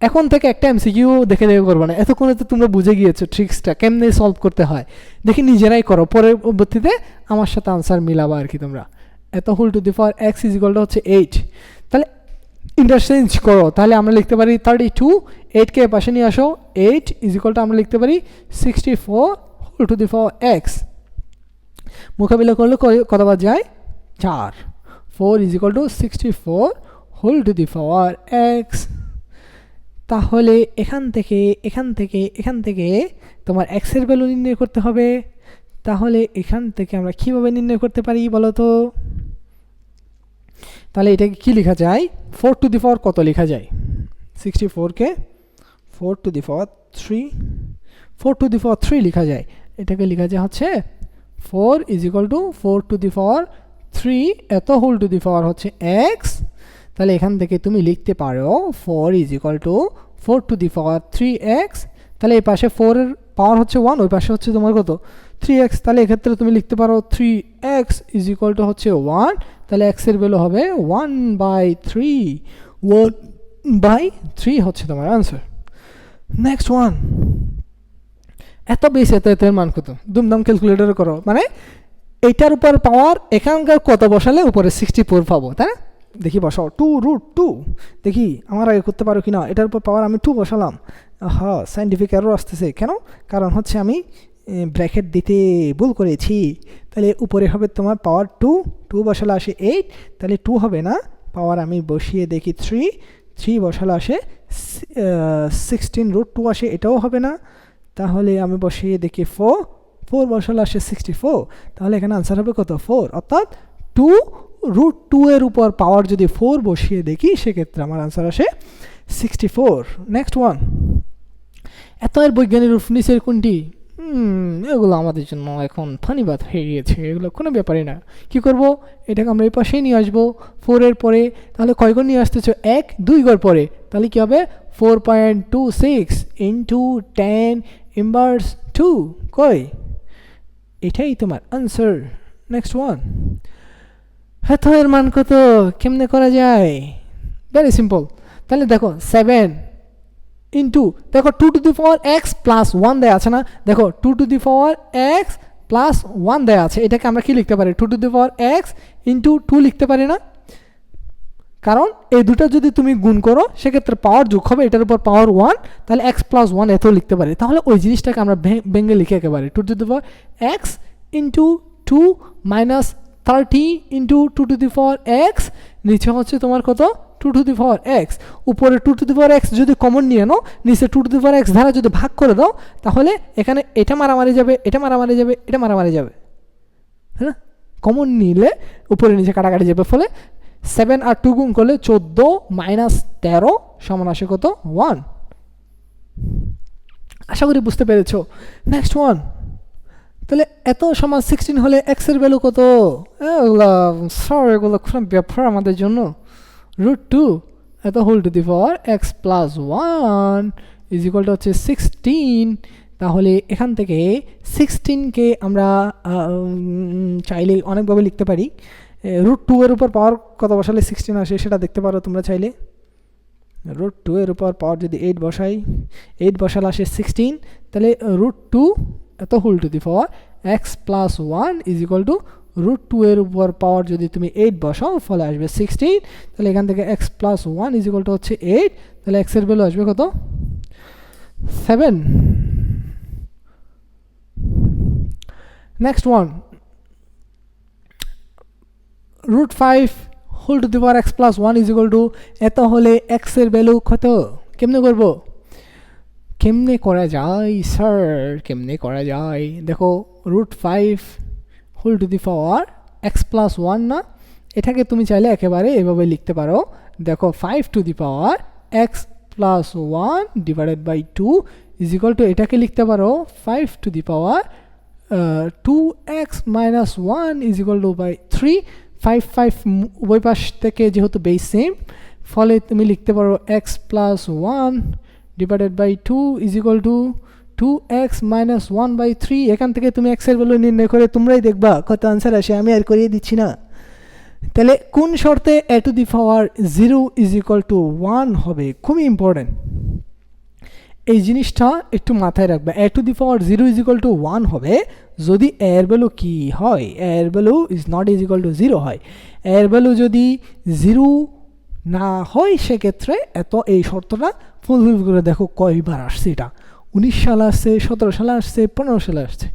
এখন থেকে একটা এমসিকিউ দেখে করবো না, এতক্ষণে তো তোমরা বুঝে গিয়েছো ট্রিক্সটা কেমনে সলভ করতে হয়। দেখি নিজেরাই করো, পরবর্তীতে আমার সাথে আনসার মিলাবা আর কি তোমরা। এত whole to the power x is equal to হচ্ছে 8, তাহলে ইন্টারচেঞ্জ করো, তাহলে আমরা লিখতে পারি 32, 8কে পাশে নিয়ে আসো, 8 ইজ ইকুয়াল টু আমরা লিখতে পারি 64 whole to the power x. মোকাবিলা করলে কত বার যায়? 4, 4 is equal to 64 whole to the power x. তাহলে এখান থেকে তোমার এক্সের ভ্যালু নির্ণয় করতে হবে। তাহলে এখান থেকে আমরা কীভাবে নির্ণয় করতে পারি বলো তো? তাহলে এটাকে কি লেখা যায়? 4 টু দি পাওয়ার কত লেখা যায়? 64কে 4 to the power 3, 4 to the power 3 লেখা যায়। এটাকে লেখা যায় হচ্ছে 4 is equal to 4 to the power 3 এত হোল টু দি পাওয়ার হচ্ছে এক্স। তাহলে এখান থেকে তুমি লিখতে পারো 4 is equal to 4 to the power 3x। তাহলে এই পাশে 4 এর পাওয়ার হচ্ছে 1, ওই পাশে হচ্ছে তোমার কত? 3x। তাহলে এক্ষেত্রে তুমি লিখতে পারো 3x ইজ ইকুয়াল টু হচ্ছে 1, তাহলে x এর ভ্যালু হবে 1/3, 1/3 হচ্ছে তোমার আনসার। নেক্সট ওয়ান, এত বেশি এত এর মান কত? দুমদাম ক্যালকুলেটর করো, মানে এইটার উপর পাওয়ার এখানকার কত বসালে উপরে 64 পাবো, তাই না? দেখি বসাও 2√2, দেখি আমার আগে করতে পারো কি না। এটার উপর পাওয়ার আমি 2 বসালাম, হ্যাঁ সাইন্টিফিক এরর আসতেছে কেন? কারণ হচ্ছে আমি ব্র্যাকেট দিতে ভুল করেছি। তাহলে উপরে হবে তোমার পাওয়ার 2 বসালে আসে 8, তাহলে 2 হবে না, পাওয়ার আমি বসিয়ে দেখি 3 বসালে আসে 16√2 আসে, এটাও হবে না। তাহলে আমি বসিয়ে দেখি 4 বসালে আসে 64, তাহলে এখানে আনসার হবে কত? 4, অর্থাৎ 2√2 এর উপর পাওয়ার যদি 4 বসিয়ে দেখি সেক্ষেত্রে আমার আনসার আসে 64। নেক্সট ওয়ান, এত এর বৈজ্ঞানিক রূপ নিচের কোনটি? এগুলো আমাদের জন্য এখন ফানিবাদ হয়ে গিয়েছে, এগুলো কোনো ব্যাপারই না। কি করব? এটাকে আমরা এই পাশেই নিয়ে আসবো 4 এর পরে। তাহলে কয় ঘর নিয়ে আসতেছো? 1 2 ঘর পরে, তাহলে কি হবে? 4.26 ইন্টু 10 ইনভার্স 2, কই? এটাই তোমার আনসার। নেক্সট ওয়ান, এত এর মান কত? কেমনে করা যায়? Very simple. তাহলে দেখো 7 ইন্টু, দেখো 2 two the power x plus 1 দেয়া আছে না? দেখো 2 two the power x plus 1 দেয়া আছে, এটাকে আমরা কি লিখতে পারি? 2 two the power x into 2 লিখতে পারি না? কারণ এই দুটো যদি তুমি গুণ করো সেক্ষেত্রে পাওয়ার যোগ হবে, এটার উপর পাওয়ার 1, তাহলে এক্স প্লাস 1 এত লিখতে পারি। তাহলে ওই জিনিসটাকে আমরা ভেঙে লিখে একেবারে 2 two the power x into 2 minus 30 into 2 two the power x, নিচে হচ্ছে তোমার কত? 2 টু দি পাওয়ার এক্স। উপরে 2 টু দি পাওয়ার এক্স যদি কমন নিয়ে নাও, নিচে 2 টু দি পাওয়ার এক্স দ্বারা যদি ভাগ করে দাও, তাহলে এখানে এটা মারামারি যাবে, এটা মারামারি যাবে, এটা মারামারি যাবে, হ্যাঁ। কমন নিলে উপরে নিচে কাটাকাটি যাবে, ফলে 7 আর 2 গুণ করলে 14 মাইনাস 13 সমান আসে কত? 1। আশা করি বুঝতে পেরেছো। নেক্সট ওয়ান, তাহলে এত সমান 16 হলে এক্স এর ভ্যালু কত? এগুলো খুব ব্যাপার আমাদের জন্য। √2 এত whole to the power x plus 1 is equal to হচ্ছে 16, তাহলে এখান থেকে 16কে আমরা চাইলে অনেকভাবে লিখতে পারি। √2 এর উপর পাওয়ার কত বসালে 16 আসে সেটা দেখতে পারো তোমরা চাইলে। √2 এর উপর পাওয়ার যদি 8 বসাই, 8 বসালে আসে 16, তাহলে √2 এত whole to the power x plus 1 is equal to √2 এর উপর পাওয়ার যদি তুমি 8 বসাও ফলে আসবে 16, তাহলে এখান থেকে x plus 1 is equal to হচ্ছে 8, তাহলে x এর ভ্যালু আসবে কত? 7. Next one, √5 whole to the power x plus 1 is equal to, এত হলে x এর ভ্যালু কত? কেমনে করব? কেমনে করা যায় স্যার, কেমনে করা যায়? দেখো √5 whole to the power x plus 1 না, এটাকে তুমি চাইলে একেবারে এভাবে লিখতে পারো। দেখো 5 to the power x plus 1 divided by 2 is equal to, এটাকে লিখতে পারো 5 to the power 2x minus 1 is equal to by 3। 5 উভয় পাশ থেকে যেহেতু বেস সেম, ফলে তুমি লিখতে পারো x plus 1 divided by 2 is equal to 2x minus 1 by 3। এখান থেকে তুমি x এর ভ্যালু নির্ণয় করে তোমরাই দেখবা কত আনসার আসে, আমি আর করিয়ে দিচ্ছি না। তাহলে কোন শর্তে a two the power 0 is equal two 1 হবে? খুবই ইম্পর্টেন্ট এই জিনিসটা, একটু মাথায় রাখবে। a two the power 0 is equal two 1 হবে যদি a এর ভ্যালু কি হয়, a এর value is not is equal two 0 হয়। a এর ভ্যালু যদি 0 না হয় সেক্ষেত্রে এত এই শর্তটা ফুলফিল করে দেখো কয়বার আসছে, এটা 19 সালে আসছে, 17 সালে আসছে, 15 সালে আসছে,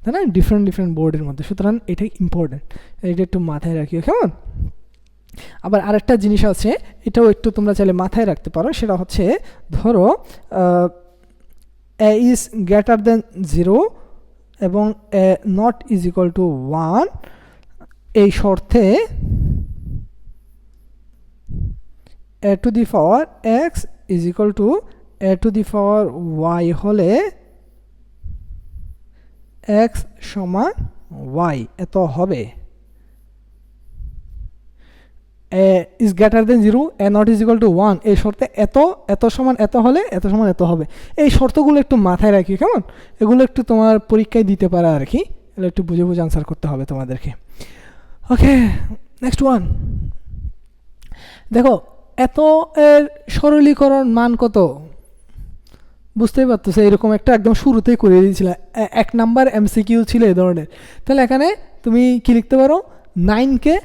তাই না? ডিফারেন্ট বোর্ডের মধ্যে, সুতরাং এটাই ইম্পর্টেন্ট, এটা একটু মাথায় রাখিও কেমন। আবার আরেকটা জিনিস আছে, এটাও একটু তোমরা চাইলে মাথায় রাখতে পারো, সেটা হচ্ছে ধরো a ইজ গ্রেটার দেন 0 এবং a not is equal two 1, এই শর্তে a two the power x is equal two a two the power y হলে x সমান y এত হবে। a is greater than 0, a not is equal to 1, এই শর্তে এত সমান এত হলে এত সমান এত হবে। এই শর্তগুলো একটু মাথায় রাখি কেমন, এগুলো একটু তোমার পরীক্ষায় দিতে পারে আর কি, এগুলো একটু বুঝে বুঝে আনসার করতে হবে তোমাদেরকে। ওকে, নেক্সট ওয়ান। দেখো এত এর সরলীকরণ মান কত? বুঝতেই পারতেছে, এরকম একটা একদম শুরুতেই করে দিয়েছিল, 1 নাম্বার MCQ ছিল এই ধরনের। তাহলে এখানে তুমি কি লিখতে পারো, 9কে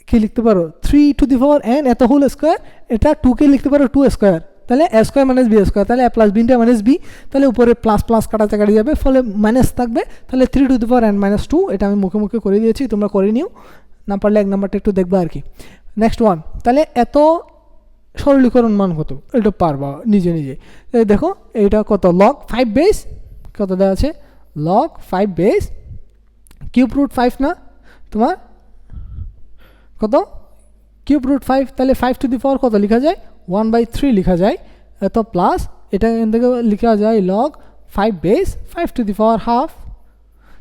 কি লিখতে পারো 3 টু দি পাওয়ার n এত হোল স্কোয়ার, এটা 2কে লিখতে পারো 2 স্কোয়ার, তাহলে a square minus B square, তাহলে a plus B into minus B, তাহলে উপরে প্লাস প্লাস কাটাচাকাটি যাবে, ফলে মাইনাস থাকবে, তাহলে 3 to the power n minus 2, এটা আমি মুখে মুখে করে দিয়েছি, তোমরা করে নিও, না পারলে 1 নাম্বারটা একটু দেখবা আর কি। নেক্সট ওয়ান, তাহলে এত সরলীকরণ মান কত, এটা পারবা নিজে নিজে। দেখো এইটা কত, লগ 5 বেস কত দেওয়া আছে, লগ 5 বেস কিউব রুট 5 না তোমার কত, কিউব রুট 5, তাহলে 5 টু দি পাওয়ার কত লেখা যায়, 1/3 লেখা যায়, এত প্লাস এটা এখান থেকে লেখা যায় log 5 base 5 to the power half,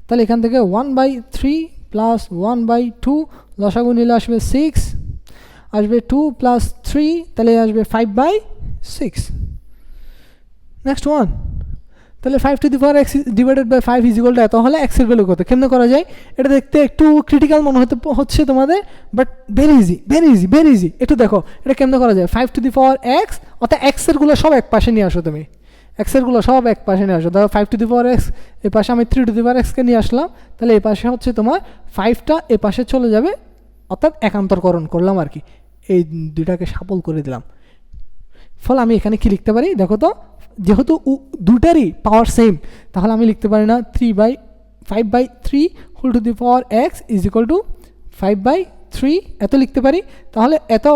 তাহলে এখান থেকে 1/3 প্লাস 1/2, লসাগু নিলে আসবে 6, আসবে 2 প্লাস 3, তাহলে আসবে 5/6। নেক্সট ওয়ান, তাহলে 5 to the power x divided by 5 is equal to এত হলে x এর ভ্যালু কত, কেমনে করা যায়? এটা দেখতে একটু ক্রিটিক্যাল মনে হচ্ছে তোমাদের, বাট ভেরি ইজি। একটু দেখো এটা কেমনে করা যায়। 5 টু দি পাওয়ার x, অর্থাৎ x এর গুলো সব এক পাশে নিয়ে আসো, তুমি x এর গুলো সব এক পাশে নিয়ে আসো। ধরো 5 টু দি পাওয়ার x, এই পাশে আমি 3 টু দি পাওয়ার x কে নিয়ে আসলাম, তাহলে এই পাশে হচ্ছে তোমার 5টা এ পাশে চলে যাবে, অর্থাৎ একান্তরকরণ করলাম আর কি, এই দুইটাকে শাফল করে দিলাম, ফলে আমি এখানে কি লিখতে পারি দেখো তো, যেহেতু দুটারই পাওয়ার সেম, তাহলে আমি লিখতে পারি না 5/3 whole to the power x is equal to 5/3 এত লিখতে পারি। তাহলে এত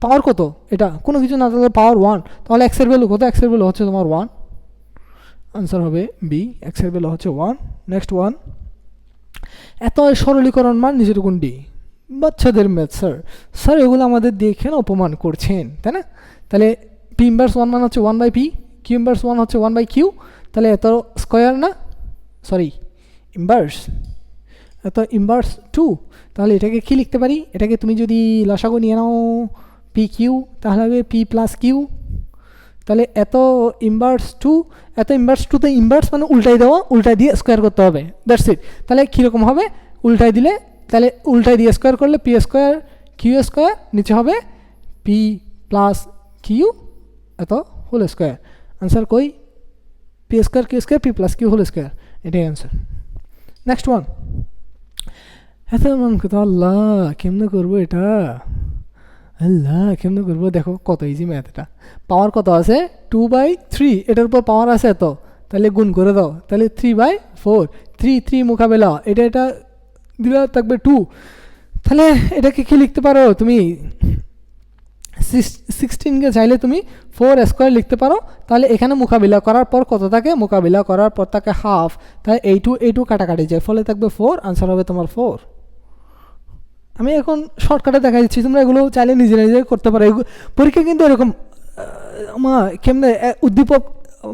পাওয়ার কত, এটা কোনো কিছু না থাকলে পাওয়ার 1, তাহলে x এর ভ্যালু কত, x এর ভ্যালু হচ্ছে তোমার 1, আনসার হবে বি, x এর ভ্যালু হচ্ছে 1। নেক্সট ওয়ান, এত সরলীকরণ মান নিচের কোনটি? বাচ্চাদের ম্যাথ স্যার এগুলো আমাদের দেখে না অপমান করছেন, তাই না? তাহলে p ইনভার্স 1 মান হচ্ছে 1/p, q ইনভার্স 1 হচ্ছে 1/q, তাহলে এত স্কোয়ার না, সরি ইনভার্স, এত ইনভার্স 2, তাহলে এটাকে কি লিখতে পারি, এটাকে তুমি যদি লসাগু নিয়ে নাও pq, তাহলে হবে p প্লাস q, তাহলে এত ইনভার্স টু তো ইনভার্স মানে উল্টাই দেওয়া, উল্টাই দিয়ে স্কোয়ার করতে হবে, দ্যাটস ইট। তাহলে কীরকম হবে, উল্টাই দিলে তাহলে উল্টাই দিয়ে স্কোয়ার করলে পি স্কোয়ার কিউ স্কোয়ার, নিচে হবে পি প্লাস কিউ এত হোল স্কোয়ার। আনসার কই, P square Q square P plus Q whole square, এটাই আনসার। নেক্সট ওয়ান, এত মন কথা, আল্লাহ কেমনে করবো এটা, আল্লাহ কেমনে করবো, দেখো কত ইজি ম্যাথ এটা। পাওয়ার কত আছে 2/3, এটার উপর পাওয়ার আছে এত, তাহলে গুণ করে দাও, তাহলে 3/4, 3 মোকাবেলা, এটা দিলে থাকবে 2, তাহলে এটাকে কি লিখতে পারো তুমি 16কে চাইলে তুমি 4 স্কোয়ার লিখতে পারো। তাহলে এখানে মোকাবিলা করার পর কত থাকে, মোকাবিলা করার পর থাকে হাফ, তাহলে এই টু কাটাকাটি যায়, ফলে থাকবে 4, আনসার হবে তোমার 4। আমি এখন শর্টকাটে দেখা দিচ্ছি, তোমরা এগুলো চাইলে নিজে নিজে করতে পারো। পরীক্ষা কিন্তু এরকম কেমনে উদ্দীপক,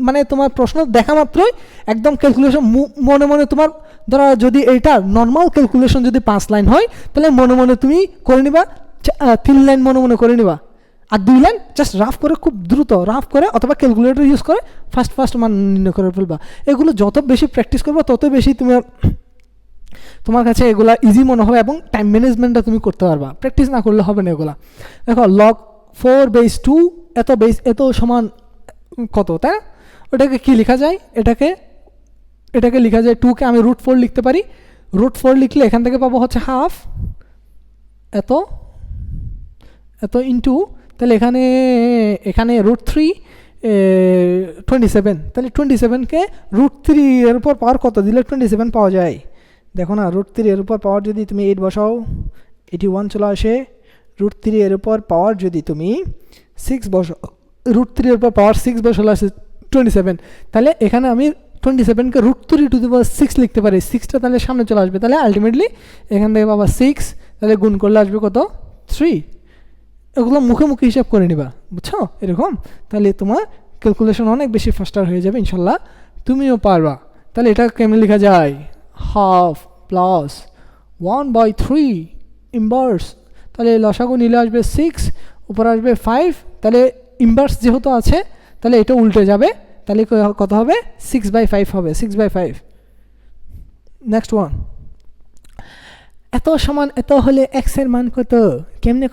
মানে তোমার প্রশ্ন দেখা মাত্রই একদম ক্যালকুলেশন মনে মনে, তোমার ধরো যদি এইটা নর্মাল ক্যালকুলেশন যদি 5 লাইন হয়, তাহলে মনে মনে তুমি করে নিবা, 3 লাইন মনে মনে করে নিবা, আর 2 লাইন জাস্ট রাফ করে, খুব দ্রুত রাফ করে অথবা ক্যালকুলেটর ইউজ করে ফার্স্ট মান নির্ণয় করে ফেলবা। এগুলো যত বেশি প্র্যাকটিস করবা তত বেশি তোমার কাছে এগুলা ইজি মনে হবে এবং টাইম ম্যানেজমেন্টটা তুমি করতে পারবা। প্র্যাকটিস না করলে হবে না এগুলা। দেখো log 4/2 এত সমান কত, তাই না? ওটাকে কি লেখা যায়, এটাকে লেখা যায় 2কে আমি √4 লিখতে পারি। √4 লিখলে এখান থেকে পাবো হচ্ছে হাফ এত ইন্টু, তাহলে এখানে √3 27, তাহলে 27কে √3 এর উপর পাওয়ার কত দিলে 27 পাওয়া যায়। দেখো না, √3 এর উপর পাওয়ার যদি তুমি 8 বসাও 81 চলে আসে। √3 এর উপর পাওয়ার যদি তুমি 6 বসাও, √3 এর উপর পাওয়ার 6 বসালে আসে 27, তাহলে এখানে আমি 27কে √3 লিখতে পারি। 6টা তাহলে সামনে চলে আসবে, তাহলে আলটিমেটলি এখান থেকে পাবা 6, তাহলে গুণ করলে আসবে কত 3। এগুলো মুখে মুখে হিসাব করে নিবা, বুঝছো এরকম, তাহলে তোমার ক্যালকুলেশন অনেক বেশি ফাস্টার হয়ে যাবে, ইনশাল্লাহ তুমিও পারবা। তাহলে এটা কেমন লেখা যায়, হাফ প্লাস 1/3 ইনভার্স, তাহলে লসাগু নিলে আসবে 6, উপর আসবে 5, তাহলে ইনভার্স যেহেতু আছে তাহলে এটা উল্টে যাবে, তাহলে কত হবে 6/5 হবে, 6/5। নেক্সট ওয়ান, এত সমান এত হলে x এর মান কত, কেমনে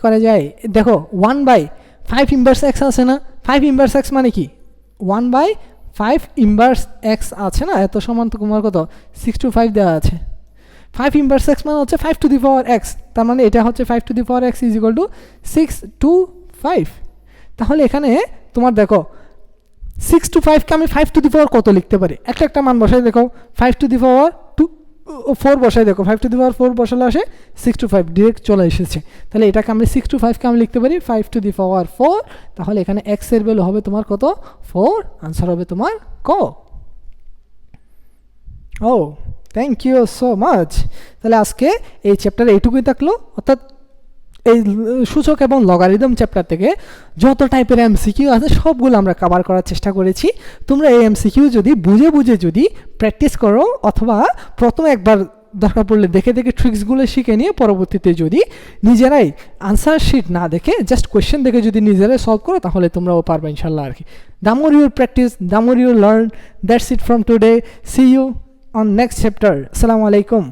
করা যায়, দেখো 1/5 ইনভার্স x আছে না, 5 ইনভার্স x মানে কি 1/5 ইনভার্স x আছে না, এত সমান তো তোমার কত 6/5 দেওয়া আছে। 5 ইনভার্স x মানে হচ্ছে 5 টু দি পাওয়ার x, তার মানে এটা হচ্ছে 5 to the power x is equal two 6/5। তাহলে এখানে তোমার দেখো 6/5কে আমি 5 টু দি পাওয়ার কত লিখতে পারি, একটা মান বসাই দেখো, 5 টু দি পাওয়ার 4 বসাই দেখো, 5 টু দি পাওয়ার 4 বসালে আসে 6/5, ডিরেক্ট চলে এসেছে। তাহলে এটাকে আমি 6/5কে আমি লিখতে পারি 5 টু দি পাওয়ার 4, তাহলে এখানে x এর ভ্যালু হবে তোমার কত 4, আনসার হবে তোমার ক। ও থ্যাংক ইউ সো মাচ। তাহলে আজকে এই চ্যাপ্টার এইটুকুই থাকলো, অর্থাৎ এই সূচক এবং লগারিদম চ্যাপ্টার থেকে যত টাইপের এমসিকিউ আছে সবগুলো আমরা কভার করার চেষ্টা করেছি। তোমরা এই এমসিকিউ যদি বুঝে যদি প্র্যাকটিস করো, অথবা প্রথমে একবার দরকার পড়লে দেখে ট্রিক্সগুলো শিখে নিয়ে পরবর্তীতে যদি নিজেরাই আনসার শিট না দেখে জাস্ট কোয়েশ্চেন দেখে যদি নিজেরাই সলভ করো, তাহলে তোমরাও পারবে ইনশাল্লাহ আর কি। The more you practice, the more you learn. That's it from today. See you on next chapter. Assalamu alaikum.